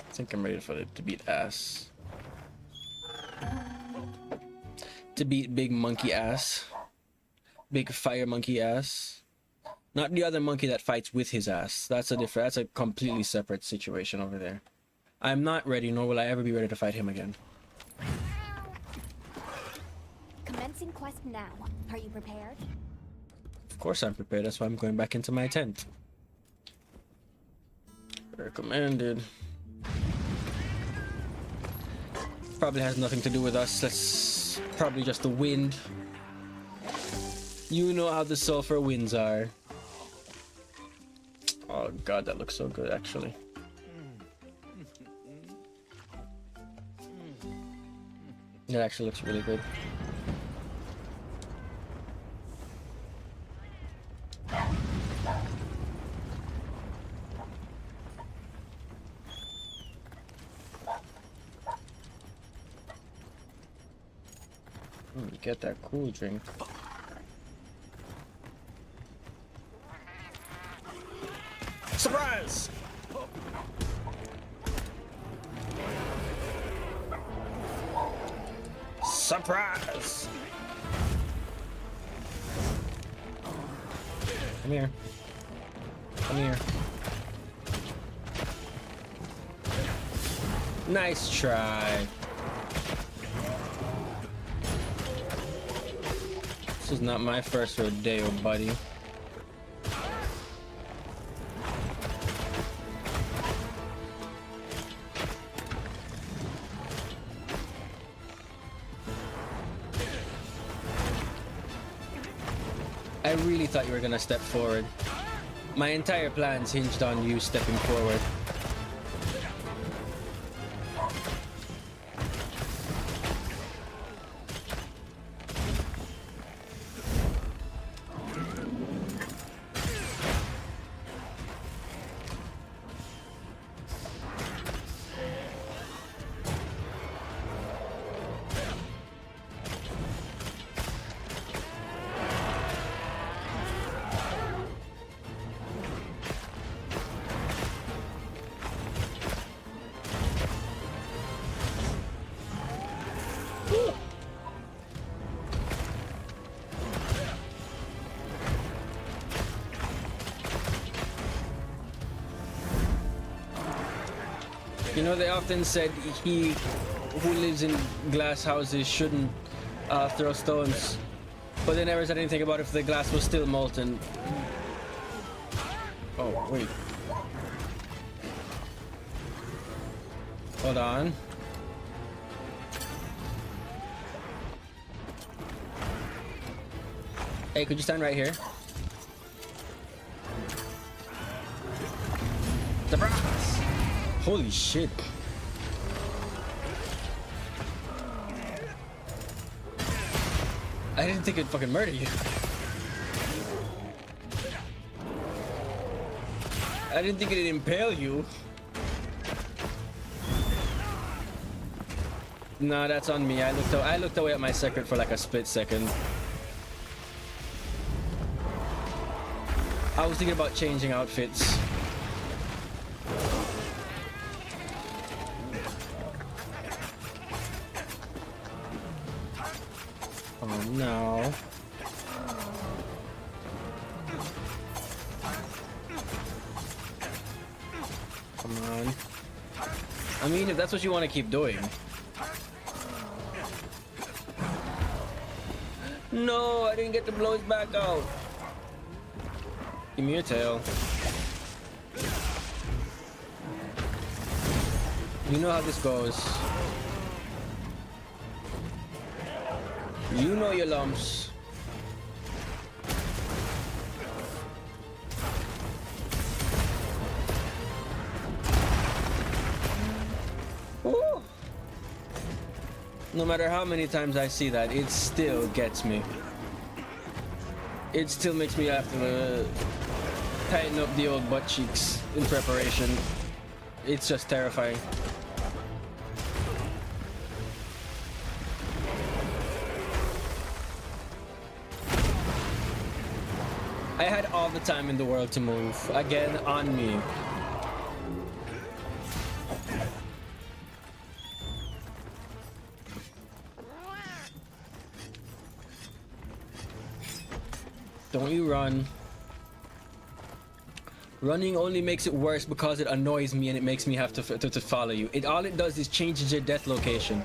I think I'm ready for it to beat ass. To beat big monkey ass. Big fire monkey ass. Not the other monkey that fights with his ass. That's a completely separate situation over there. I'm not ready, nor will I ever be ready to fight him again.
Commencing quest now. Are you prepared?
Of course I'm prepared. That's why I'm going back into my tent. Recommended. Probably has nothing to do with us. That's probably just the wind. You know how the sulfur winds are. Oh god, that looks so good actually. It actually looks really good. You get that cool drink. Surprise! Surprise! Come here. Come here. Nice try. This is not my first rodeo, buddy. I really thought you were gonna step forward. My entire plans hinged on you stepping forward. You know, they often said he who lives in glass houses shouldn't throw stones, but they never said anything about if the glass was still molten. Oh, wait. Hold on. Hey, could you stand right here? Surprise! Holy shit. I didn't think it'd fucking murder you. I didn't think it'd impale you. No, that's on me. I looked away at my secret for like a split second. I was thinking about changing outfits. Oh no. Come on. I mean, if that's what you want to keep doing. No, I didn't get to blow his back out. Give me your tail. You know how this goes. You know your lumps. Woo. No matter how many times I see that, it still gets me. It still makes me have to tighten up the old butt cheeks in preparation. It's just terrifying. I had all the time in the world to move. Again, on me. Don't you run. Running only makes it worse because it annoys me and it makes me have to follow you. All it does is changes your death location.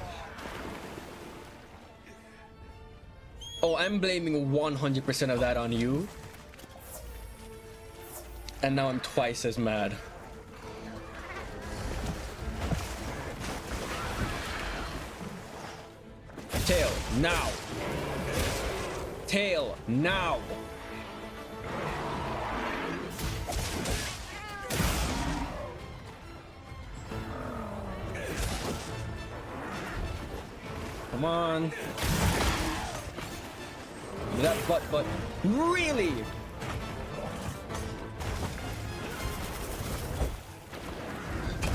Oh, I'm blaming 100% of that on you. And now I'm twice as mad. Tail, now. Tail, now. Come on. That butt. Really?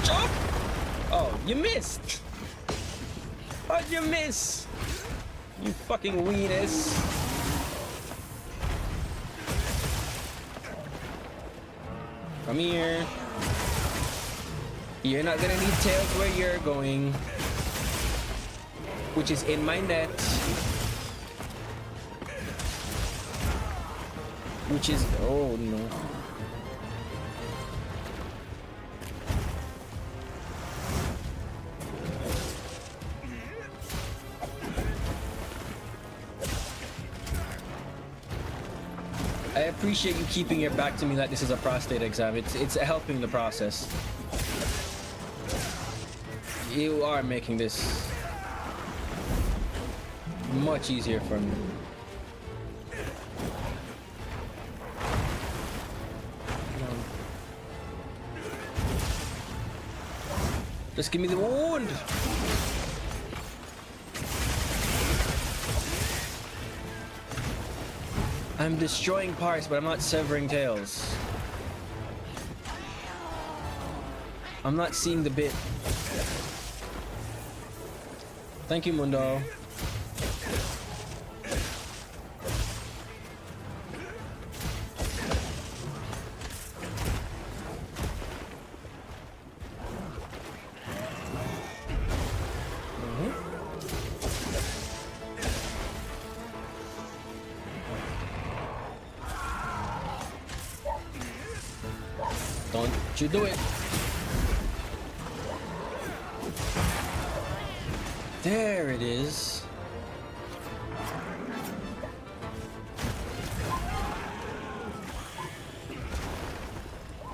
Jump! Oh, you missed! How'd you miss? You fucking weenus. Come here. You're not gonna need tails where you're going, which is in my net. Which is, oh no. I appreciate you keeping your back to me like this is a prostate exam. It's helping the process. You are making this much easier for me. Just give me the wound. I'm destroying parts, but I'm not severing tails. I'm not seeing the bit. Thank you, Mundo. Don't you do it. There it is.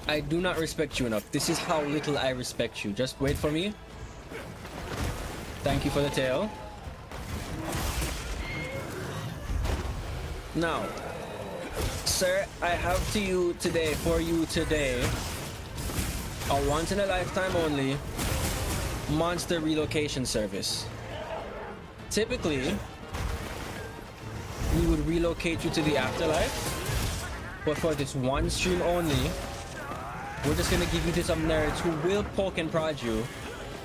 I do not respect you enough. This is how little I respect you. Just wait for me. Thank you for the tail. Now, sir, I have for you today, a once in a lifetime only monster relocation service. Typically, we would relocate you to the afterlife, but for this one stream only, we're just gonna give you to some nerds who will poke and prod you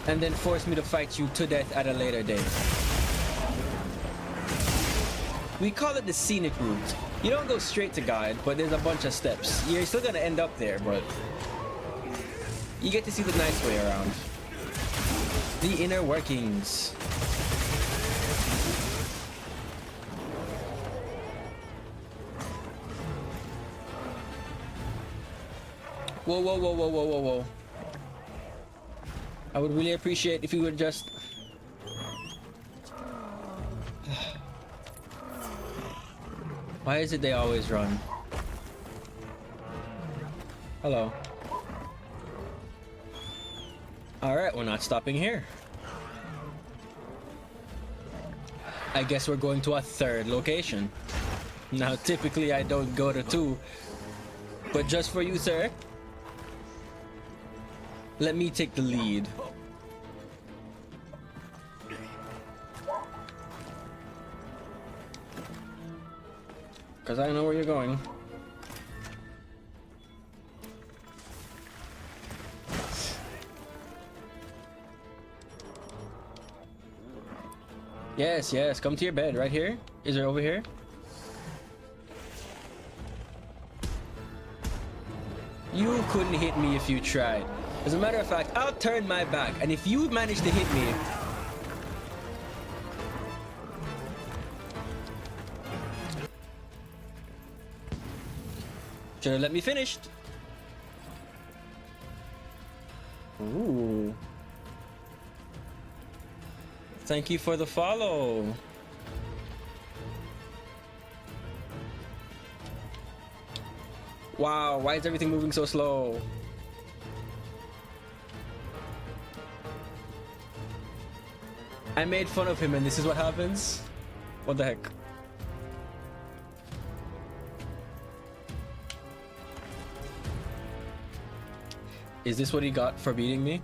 and then force me to fight you to death at a later date. We call it the scenic route. You don't go straight to God, but there's a bunch of steps. You're still gonna end up there, but you get to see the nice way around. The inner workings. Whoa, whoa, whoa, whoa, whoa, whoa, whoa. I would really appreciate if you would just... Why is it they always run? Hello. Alright, we're not stopping here. I guess we're going to a third location. Now, typically I don't go to two, but just for you, sir, let me take the lead. Because I know where you're going. Yes, yes, come to your bed right here. Is it over here? You couldn't hit me if you tried. As a matter of fact, I'll turn my back, and if you manage to hit me, should have let me finish. Ooh. Thank you for the follow. Wow, why is everything moving so slow? I made fun of him and this is what happens? What the heck? Is this what he got for beating me?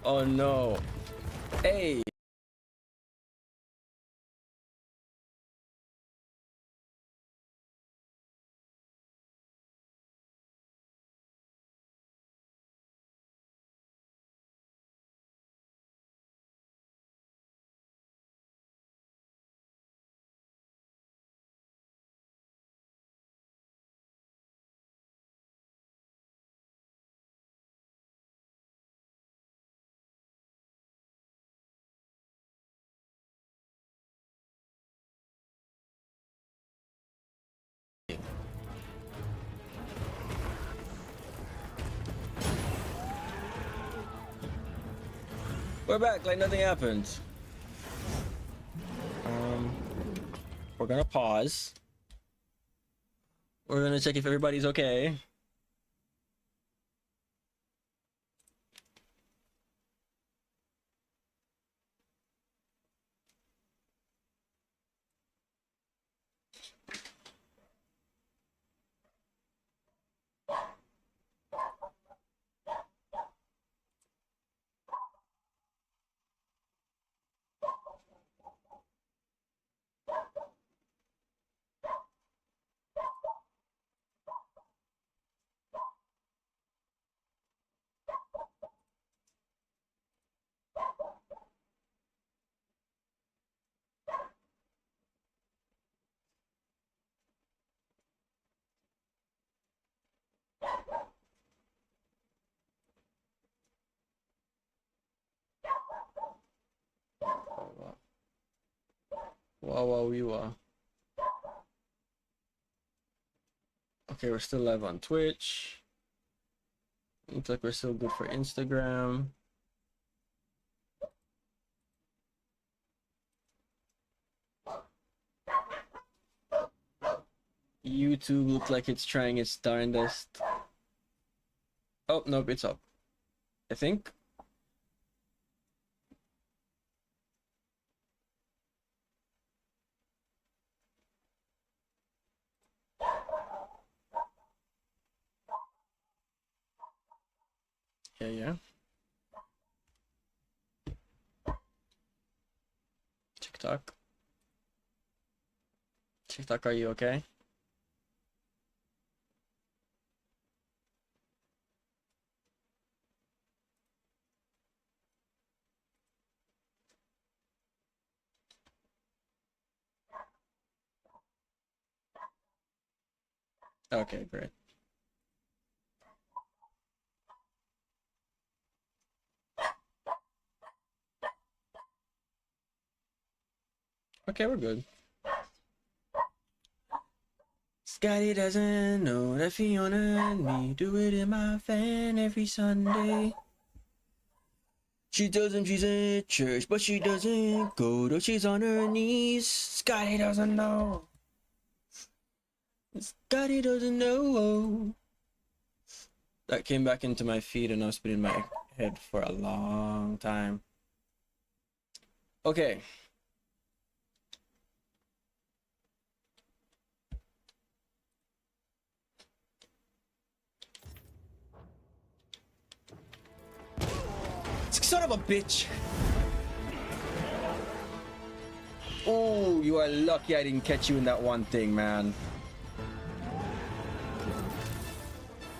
Oh no. Hey. We're back like nothing happened. We're gonna pause. We're gonna check if everybody's okay. Wow. Okay, we're still live on Twitch. Looks like we're still good for Instagram. YouTube looks like it's trying its darndest. Oh, nope, it's up. I think. Yeah. TikTok, are you okay? Okay, great. Okay, we're good. Scotty doesn't know that Fiona and me do it in my van every Sunday. She tells him she's at church, but she doesn't go, though she's on her knees. Scotty doesn't know. Scotty doesn't know. That came back into my feed and I've been in my head for a long time. Okay. Son of a bitch. Oh, you are lucky I didn't catch you in that one thing, man.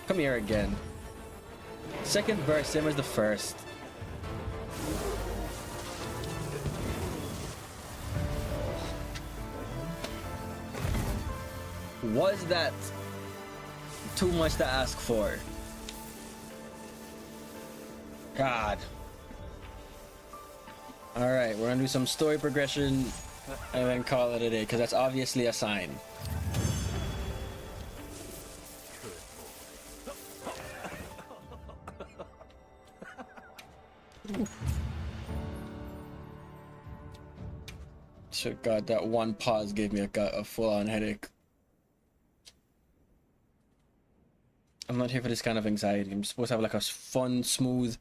Come here again. Second burst, same as the first. Was that too much to ask for? God. Alright, we're gonna do some story progression and then call it a day, because that's obviously a sign. So God, that one pause gave me a full-on headache. I'm not here for this kind of anxiety. I'm supposed to have like a fun, smooth,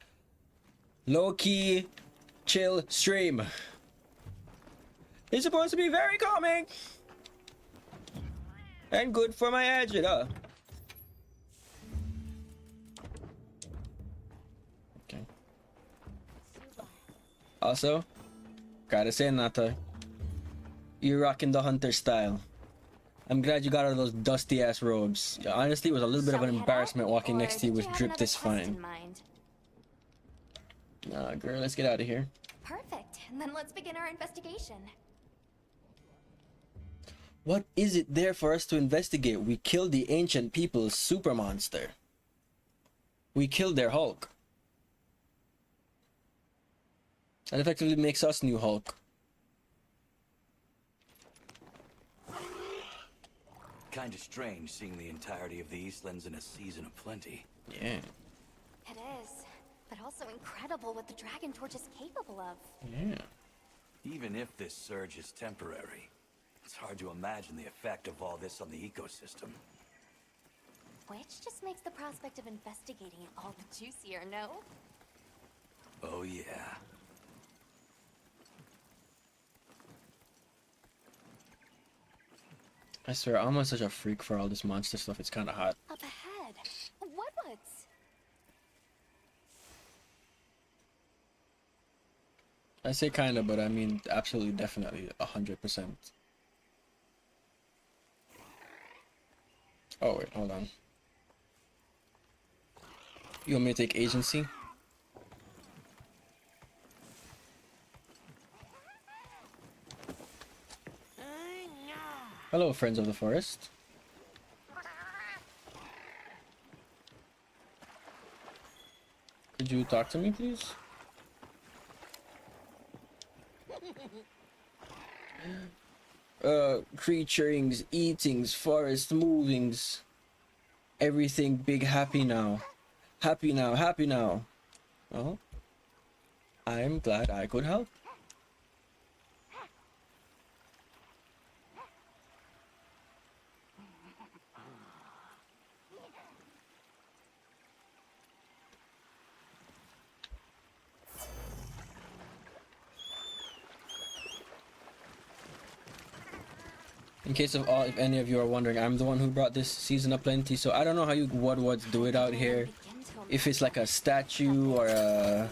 low-key, chill stream. It's supposed to be very calming and good for my agita. Okay. Also, gotta say, Nata, you're rocking the hunter style. I'm glad you got out of those dusty ass robes. Honestly, it was a little bit of an embarrassment walking next to you with drip this fine. Nah, girl, let's get out of here.
Perfect. And then let's begin our investigation.
What is it there for us to investigate? We killed the ancient people's super monster. We killed their Hulk. That effectively makes us new Hulk.
Kind of strange seeing the entirety of the Eastlands in a season of plenty.
Yeah.
It is. But also incredible what the Dragon Torch is capable of.
Yeah.
Even if this surge is temporary, it's hard to imagine the effect of all this on the ecosystem.
Which just makes the prospect of investigating it all the juicier, no?
Oh yeah.
I swear, I'm such a freak for all this monster stuff. It's kind of hot.
Up ahead. Woodwoods.
I say kind of, but I mean absolutely, definitely, 100%. Oh wait, hold on. You want me to take agency? Hello, friends of the forest. Could you talk to me, please? Creaturings, eatings, forest movings. Everything big happy now. Happy now, happy now. Well, I'm glad I could help. In case of all, if any of you are wondering, I'm the one who brought this season of plenty, so I don't know how you Woodwoods do it out here. If it's like a statue or a...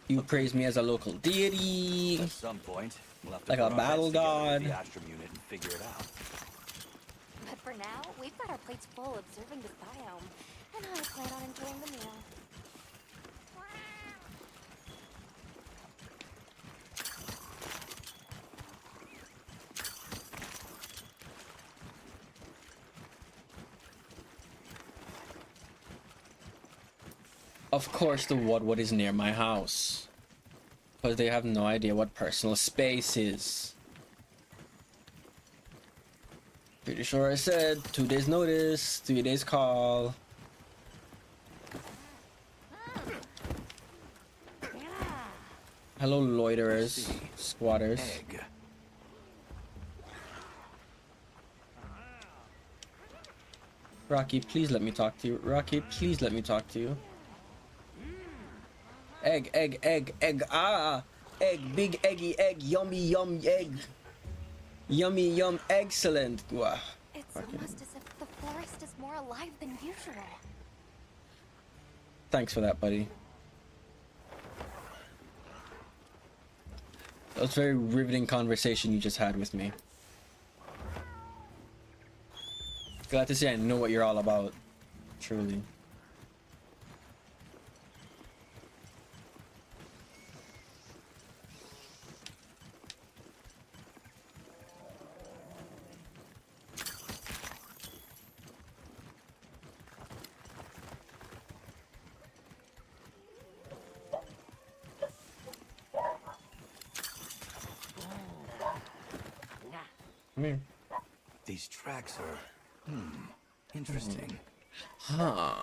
You praise me as a local deity.
At some point, we'll have to
like a battle god.
The Astrum unit and figure it out.
But for now, we've got our plates full observing this biome, and I plan on enjoying the meal.
Of course the Woodwood is near my house. Because they have no idea what personal space is. Pretty sure I said 2 days notice, 3 days call. Hello loiterers, squatters.
Egg.
Rocky, please let me talk to you. Rocky, please let me talk to you. Egg, egg, egg, egg, ah! Egg, big eggy egg, yummy, yum, egg. Yummy, yum, excellent. Wow.
It's almost as if the forest is more alive than usual.
Thanks for that, buddy. That was a very riveting conversation you just had with me. Glad to see I know what you're all about. Truly. Come here.
These tracks are, interesting.
Huh.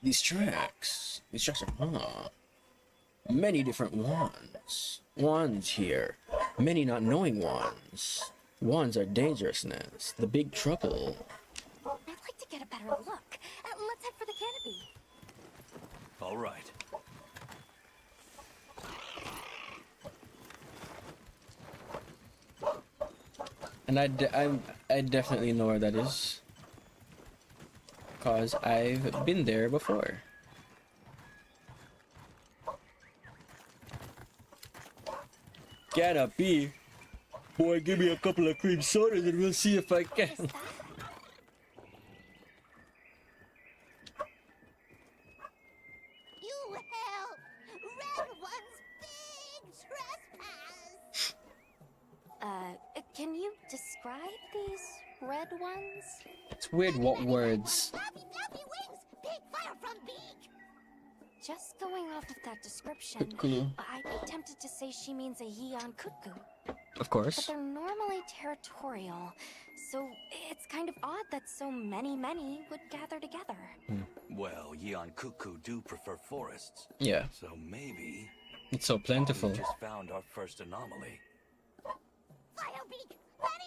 These tracks are, many different wands. Wands here. Many not knowing wands. Wands are dangerousness. The big trouble.
I'd like to get a better look. Let's head for the canopy.
All right.
And I definitely know where that is. Cause I've been there before. Canopy. Boy, give me a couple of cream sodas and we'll see if I can.
You help! Red One's big trespass! Can you describe these red ones?
It's weird what words.
Flappy, flappy wings! Big fire from beak! Just going off of that description,
Kutku.
I'd be tempted to say she means a Yeon Kutku.
Of
But
course.
they're normally territorial, so it's kind of odd that so many would gather together.
Well, Yeon Cuckoo do prefer forests,
Yeah,
so maybe
it's so plentiful.
we just found our first anomaly.
Firebeak! Many!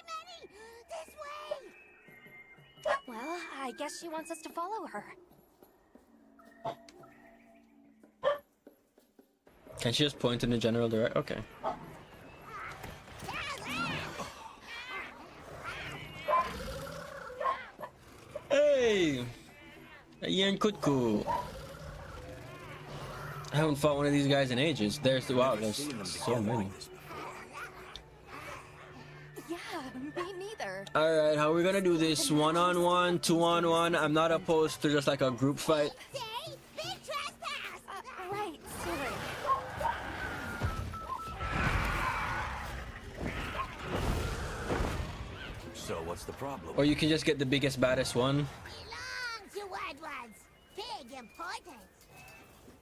This way! Well, I guess she wants us to follow her.
Can she just point in the general direction? Okay. Hey! A Yen Kutku. I haven't fought one of these guys in ages. There's wow, there's
Seen them
so
together
many.
like this before.
Yeah, me neither.
Alright, how are we gonna do this? 1-on-1, 2-on-1? I'm not opposed to just like a group fight.
Say, big trespass! Right, sorry.
So what's the problem?
Or you can just get the biggest, baddest one.
Belong to Red Ones. Big importance.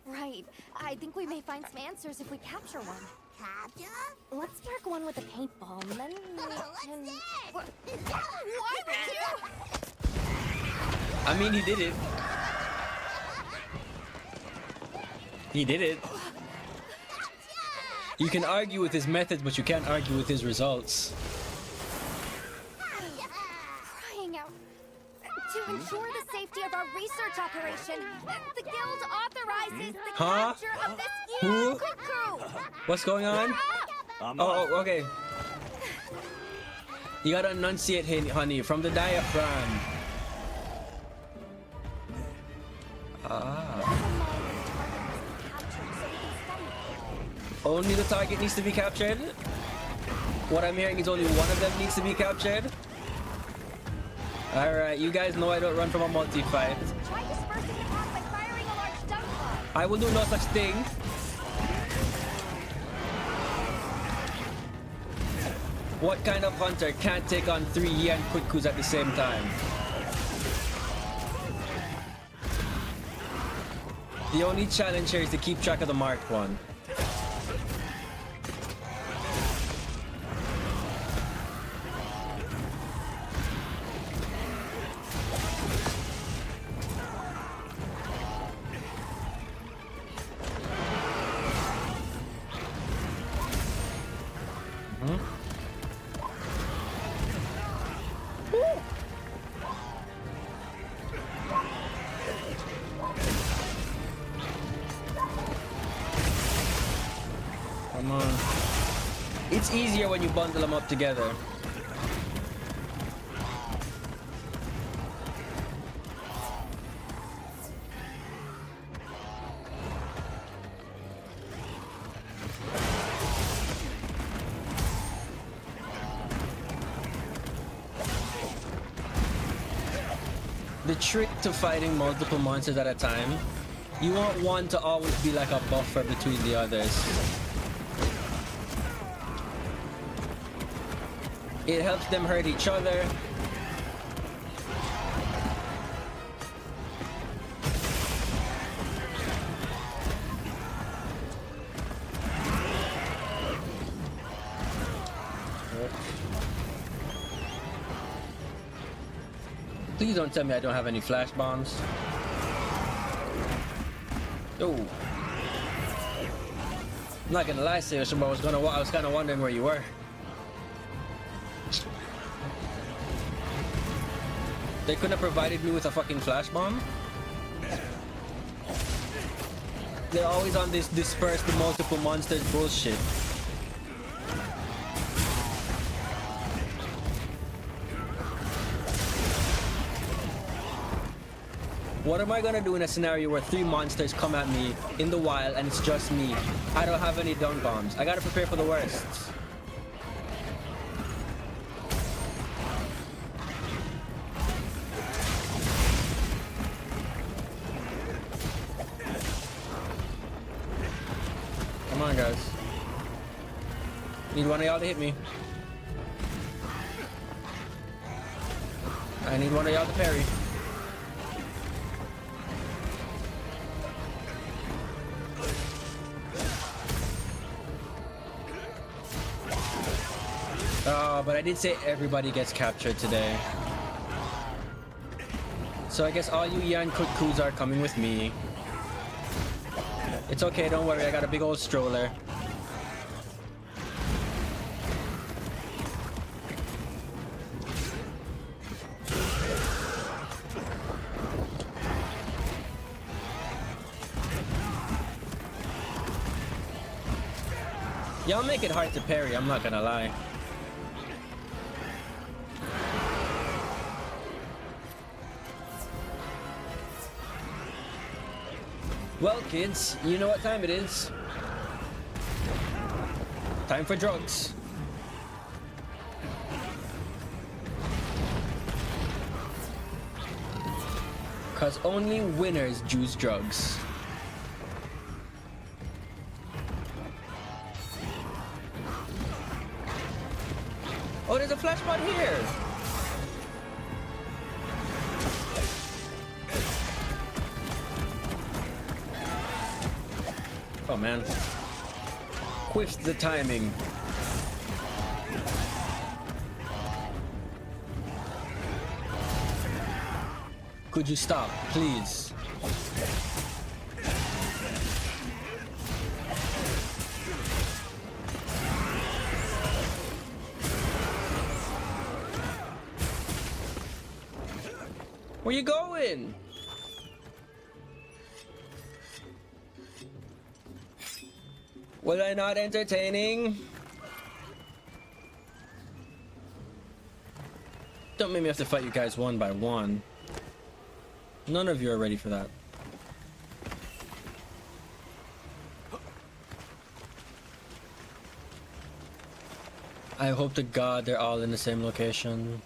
Right. I think we may find some answers if we capture one. Capture? Let's mark one with a paintball, and then we can... Why would you?
I mean, he did it. He did it. You can argue with his methods, but you can't argue with his results.
Crying out. To ensure the safety of our research operation, the guild authorizes the
Huh?
capture of this
Who?
Yeon Cuckoo.
What's going on? Oh, okay. You gotta enunciate, honey, from the diaphragm. Ah. Only the target needs to be captured? What I'm hearing is only one of them needs to be captured? Alright, you guys know I don't run from a multi-fight.
Try dispersing the pack by firing a large stun club.
I will do no such thing. What kind of hunter can't take on 3 Yen Kutkus at the same time? The only challenge here is to keep track of the marked one. Come on. It's easier when you bundle them up together. The trick to fighting multiple monsters at a time, you want one to always be like a buffer between the others. It helps them hurt each other. Please don't tell me I don't have any flash bombs. Oh. I'm not gonna lie, Sailor, but I was kind of wondering where you were. They couldn't have provided me with a fucking flash bomb? They're always on this disperse the multiple monsters bullshit. What am I gonna do in a scenario where 3 monsters come at me in the wild and it's just me? I don't have any dung bombs. I gotta prepare for the worst. Come on, guys. Need one of y'all to hit me. I need one of y'all to parry. Oh, but I did say everybody gets captured today. So I guess all you Yan Kut-Kus are coming with me. It's okay, don't worry, I got a big old stroller. Y'all make it hard to parry, I'm not gonna lie. Well, kids, you know what time it is. Time for drugs. Cause only winners choose drugs. Oh, there's a flash pod here! Oh man. Quiffs the timing. Could you stop, please? Where you going? Was I not entertaining? Don't make me have to fight you guys one by one. None of you are ready for that. I hope to God they're all in the same location.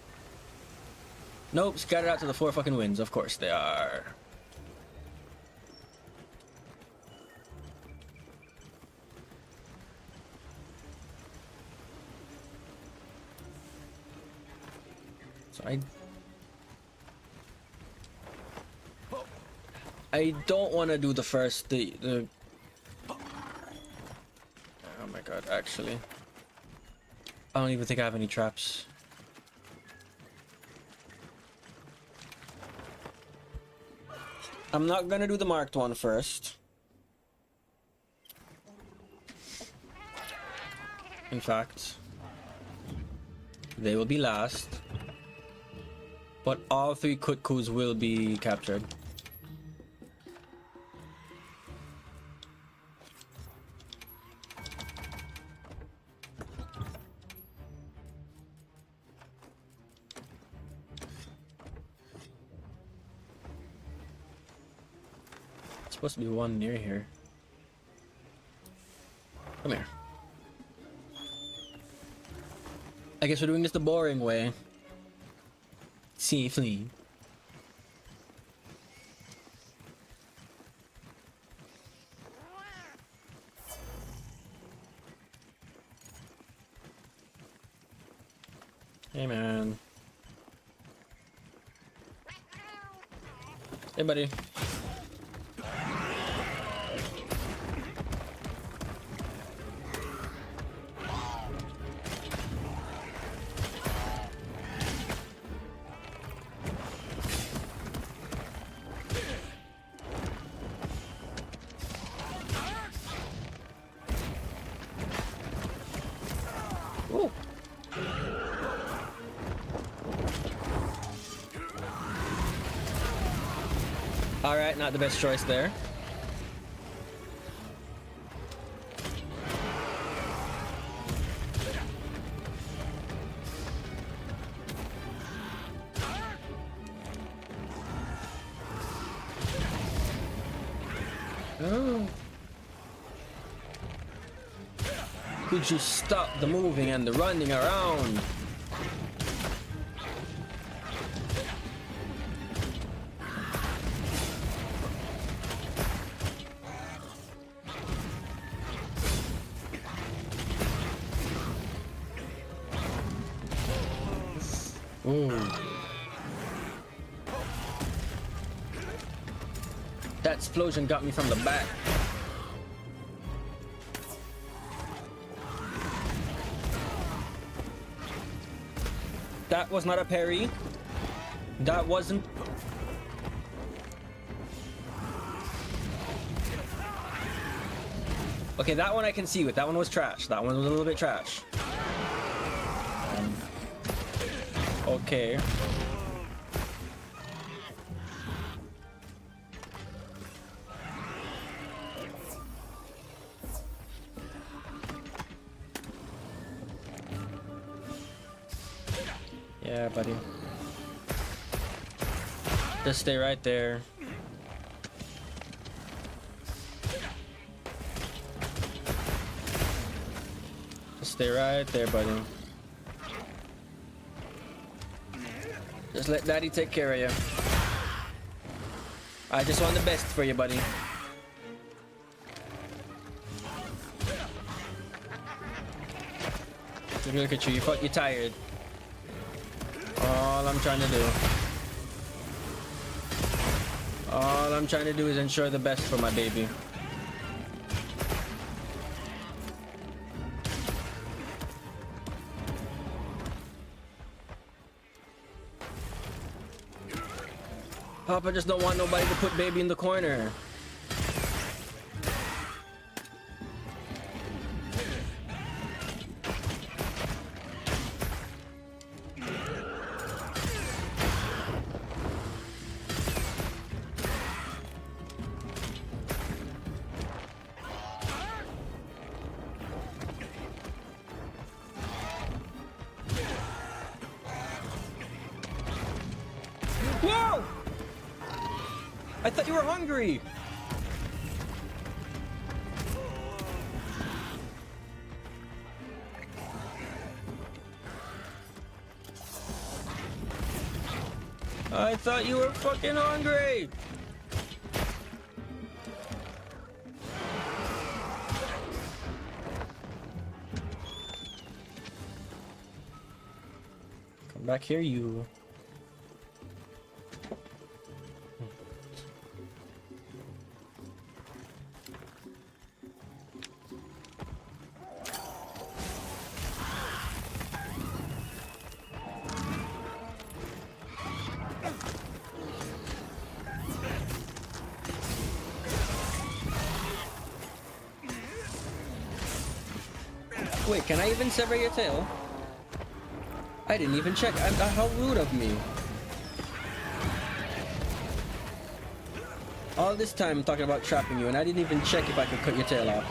Nope, scattered out to the 4 fucking winds. Of course they are. So I don't want to do the first oh my god, actually. I don't even think I have any traps. I'm not gonna do the marked one first. In fact, they will be last. But all 3 Kut-Kus will be captured. Supposed to be one near here. Come here. I guess we're doing this the boring way. Safely. Hey man. Hey buddy. Alright, not the best choice there. Could you stop the moving and the running around? Ooh. That explosion got me from the back. That was not a parry. That wasn't. Okay, that one I can see with. That one was trash. That one was a little bit trash. Okay. Yeah, buddy. Just stay right there. Just stay right there, buddy. Just let Daddy take care of you. I just want the best for you, buddy. Look at you, you're tired. All I'm trying to do is ensure the best for my baby. Papa just don't want nobody to put baby in the corner. Whoa! I thought you were hungry. I thought you were fucking hungry. Come back here, you. Wait, can I even sever your tail? I didn't even check. How rude of me. All this time I'm talking about trapping you and I didn't even check if I could cut your tail off.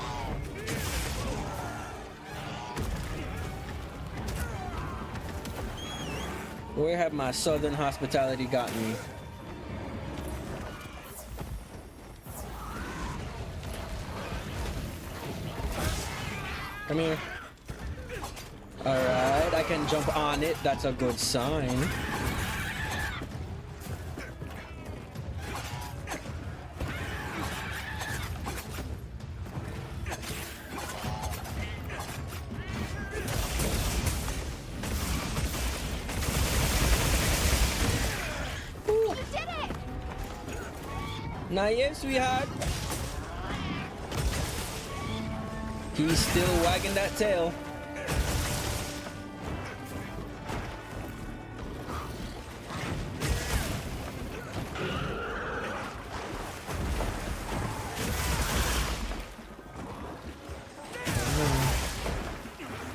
Where have my southern hospitality got me? Come here. Alright, I can jump on it. That's a good sign.
You did it!
Not yet, sweetheart. He's still wagging that tail.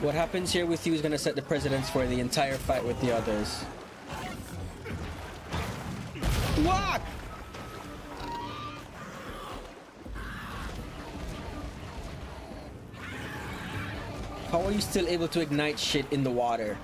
What happens here with you is going to set the precedence for the entire fight with the others. What? How are you still able to ignite shit in the water?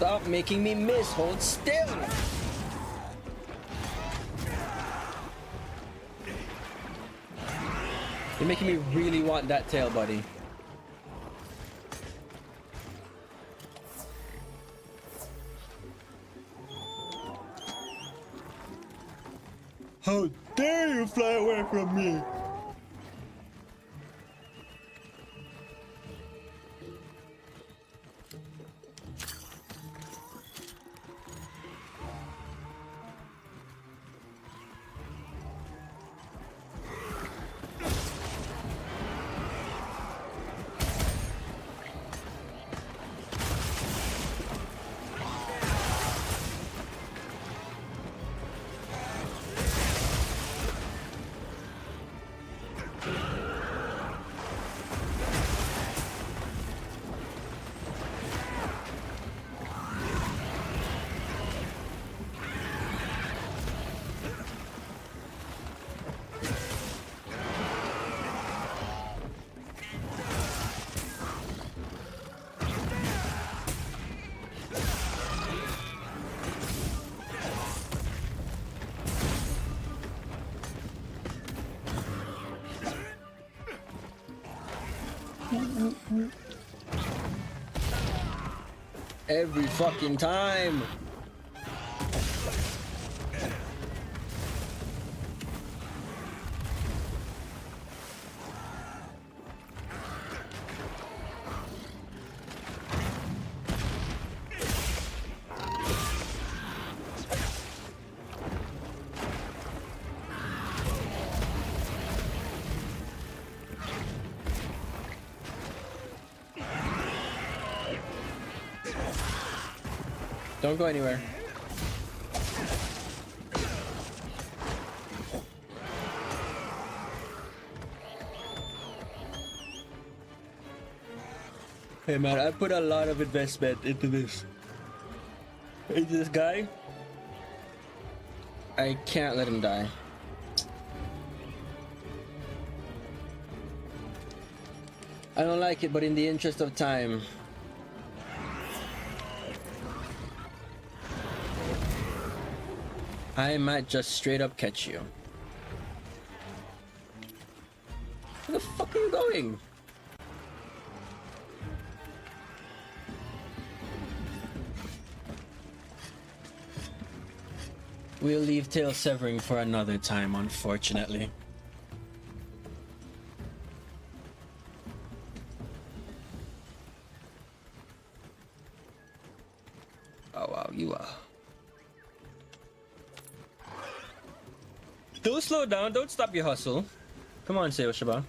Stop making me miss. Hold still. You're making me really want that tail, buddy. How dare you fly away from me? Every fucking time. Don't go anywhere. Hey man, I put a lot of investment into this. Into this guy. I can't let him die. I don't like it, but in the interest of time. I might just straight up catch you. Where the fuck are you going? We'll leave tail severing for another time, unfortunately. Oh wow, you are. Don't slow down, don't stop your hustle. Come on, Seoshaba.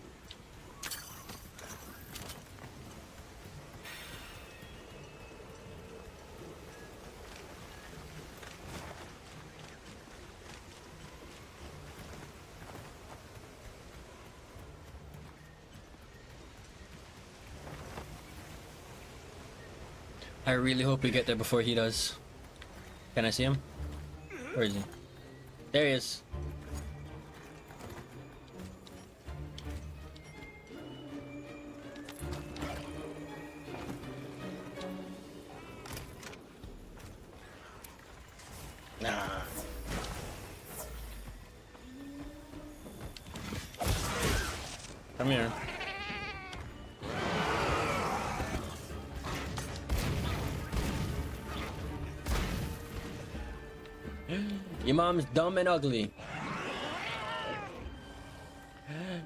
I really hope we get there before he does. Can I see him? Where is he? There he is. Nah. Come here. Your mom's dumb and ugly.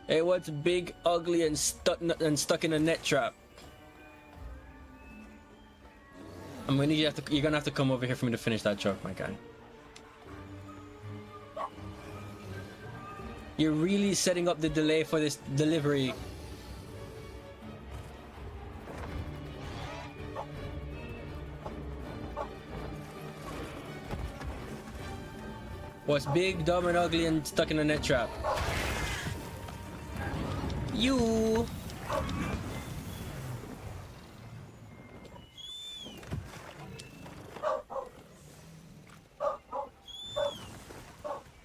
Hey, what's big, ugly, and stuck in a net trap? I'm gonna need you you're gonna have to come over here for me to finish that joke, my guy. You're really setting up the delay for this delivery. What's big, dumb, and ugly and stuck in a net trap? You.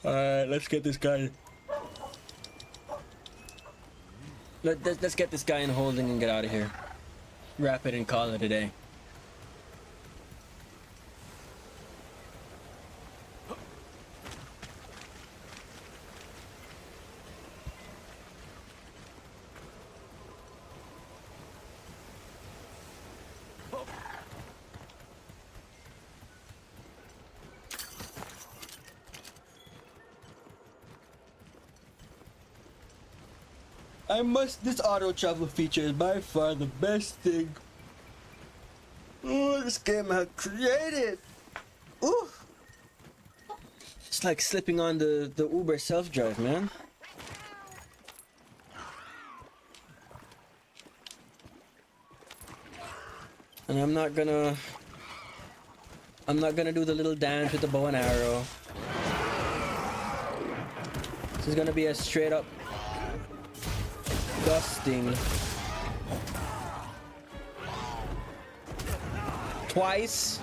Alright, let's get this guy. Let's get this guy in holding and get out of here. Wrap it and call it a day.
up.
This auto travel feature is by far the best thing this game has created. Ooh. It's like slipping on the Uber self-drive, man. And I'm not gonna do the little dance with the bow and arrow. This is gonna be a straight up dusting. Twice.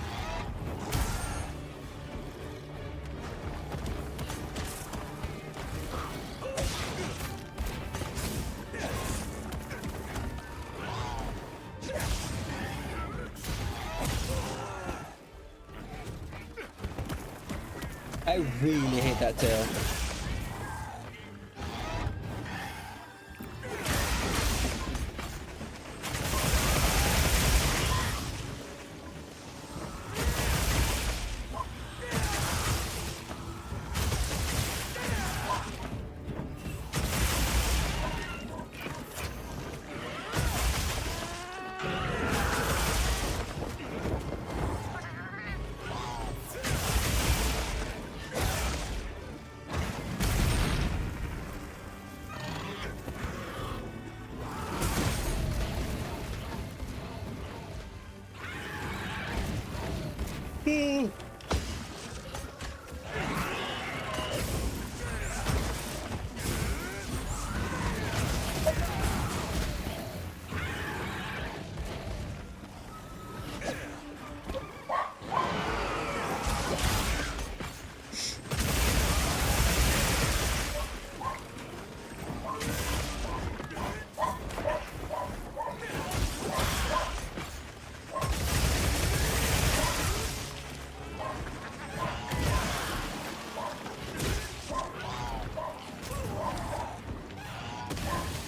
I really hate that tail.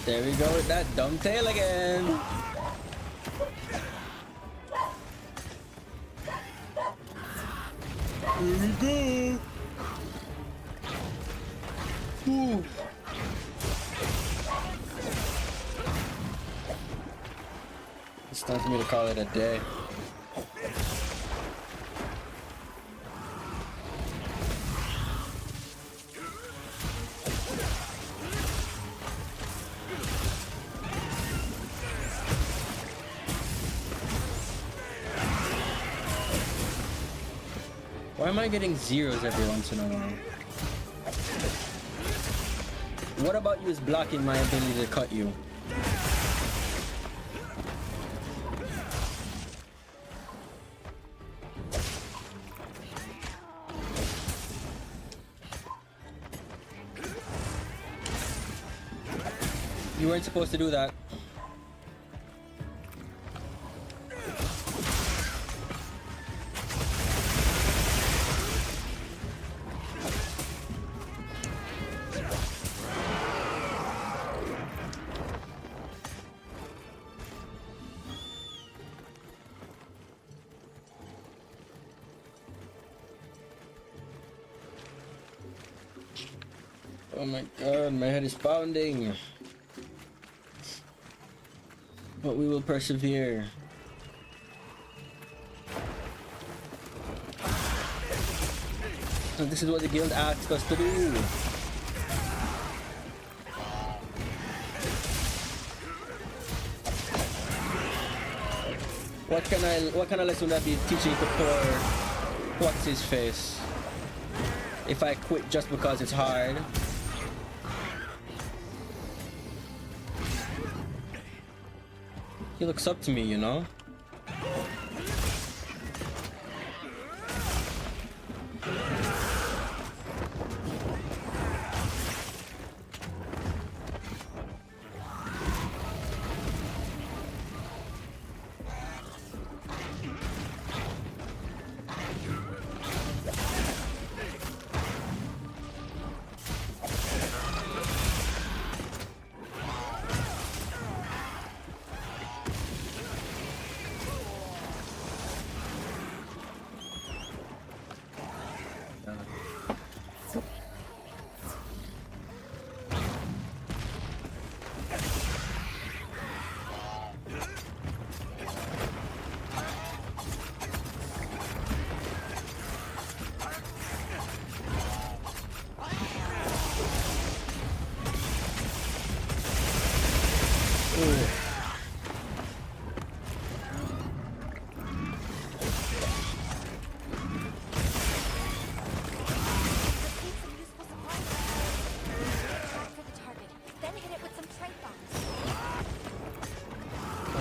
There we go with that dumb tail again. Here we go. Ooh. It's time for me to call it a day. Why am I getting zeros every once in a while? What about you is blocking my ability to cut you? You weren't supposed to do that. Oh my god, my head is pounding. But we will persevere. So this is what the guild asked us to do. What kind of lesson would I be teaching to poor what's his face? If I quit just because it's hard. He looks up to me, you know? Oh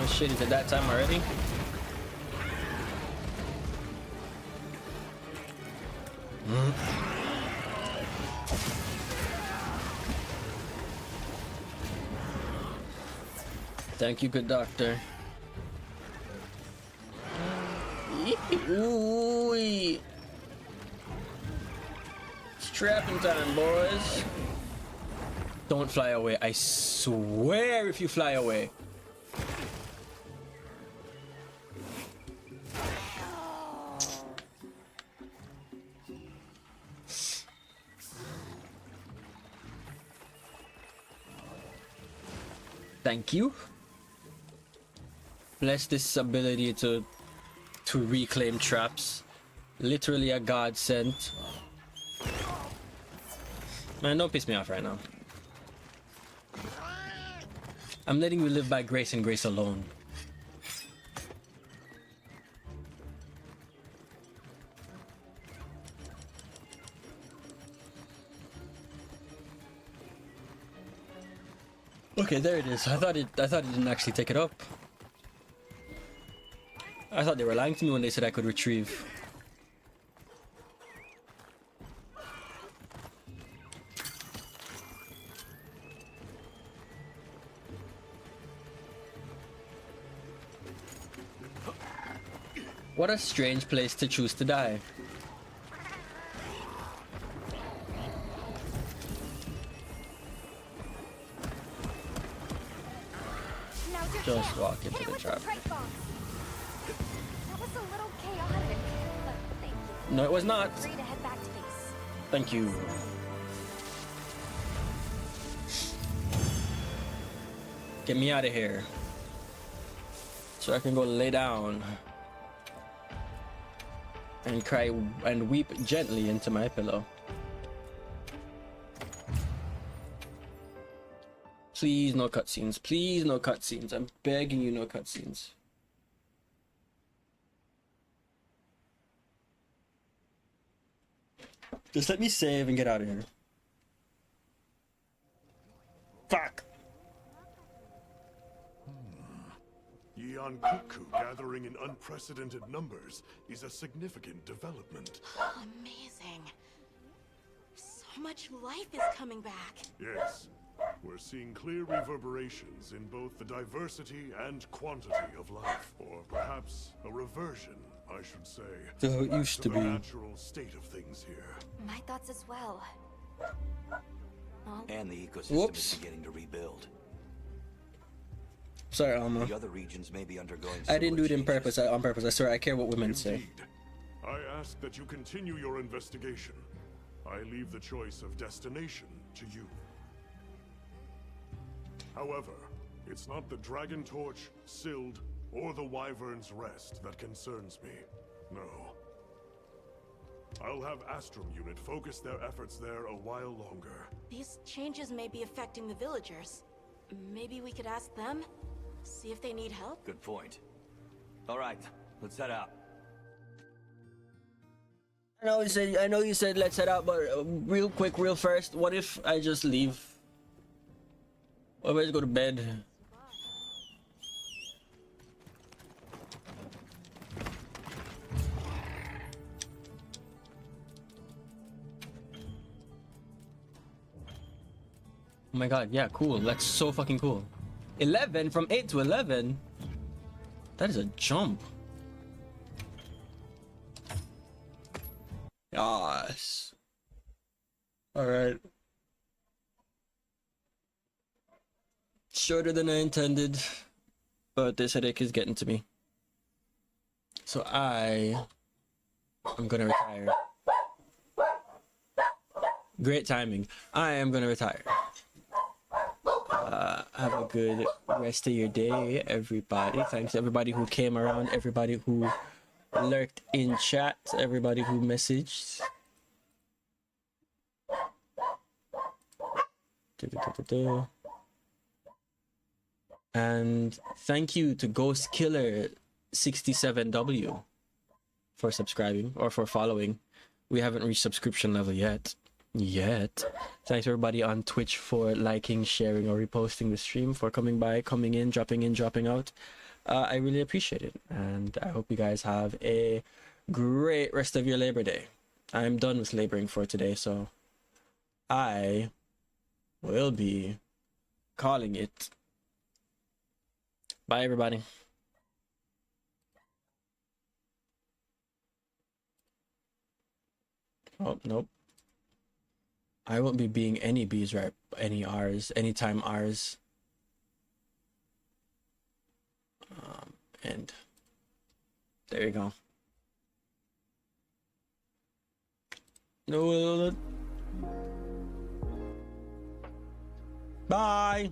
shit, is it that time already? Thank you, good doctor. Ooh-wee. Strapping time, boys. Don't fly away. I swear if you fly away. Thank you. Bless this ability to reclaim traps. Literally a godsend. Man, don't piss me off right now. I'm letting you live by grace and grace alone. Okay, there it is. I thought it didn't actually take it up. I thought they were lying to me when they said I could retrieve. What a strange place to choose to die. Just walk into the trap.
That was a little chaotic, but thank you.
No, it was not.
Free to head back to base.
Thank you. Get me out of here. So I can go lay down. And cry and weep gently into my pillow. Please, no cutscenes. Please, no cutscenes. I'm begging you, no cutscenes. Just let me save and get out of here. Fuck!
Yian Kut-Ku gathering in unprecedented numbers is a significant development.
Amazing. So much life is coming back.
Yes, we're seeing clear reverberations in both the diversity and quantity of life. Or perhaps a reversion, I should say.
So it used to
the
be.
natural state of things here.
My thoughts as well.
And the ecosystem
Whoops.
is beginning to rebuild.
Sorry, Alma.
The other regions may be undergoing
I didn't do it
similar
on
changes.
purpose. I swear, I care what women say.
Indeed. I ask that you continue your investigation. I leave the choice of destination to you. However, it's not the Dragon Torch, Sild, or the Wyvern's Rest that concerns me. No. I'll have Astrum Unit focus their efforts there a while longer.
These changes may be affecting the villagers. Maybe we could ask them? See if they need help?
Good point. All right, let's head out.
I know you said let's head out, but real quick, real first, what if I just leave? What if I just go to bed? Oh my god, yeah, cool. That's so fucking cool. 11 from 8 to 11? That is a jump. Yes. Alright. Shorter than I intended, but this headache is getting to me. So I'm gonna retire. Great timing. I am gonna retire. Have a good rest of your day, everybody. Thanks to everybody who came around, everybody who lurked in chat, everybody who messaged. And thank you to Ghost Killer 67W for subscribing or for following. We haven't reached subscription level yet. Thanks everybody on Twitch for liking, sharing, or reposting the stream, for coming by, coming in, dropping out. I really appreciate it, and I hope you guys have a great rest of your Labor Day. I'm done with laboring for today, so I will be calling it. Bye, everybody. Oh, nope. I won't be being any B's right, any R's, anytime R's. And there you go. No. Bye.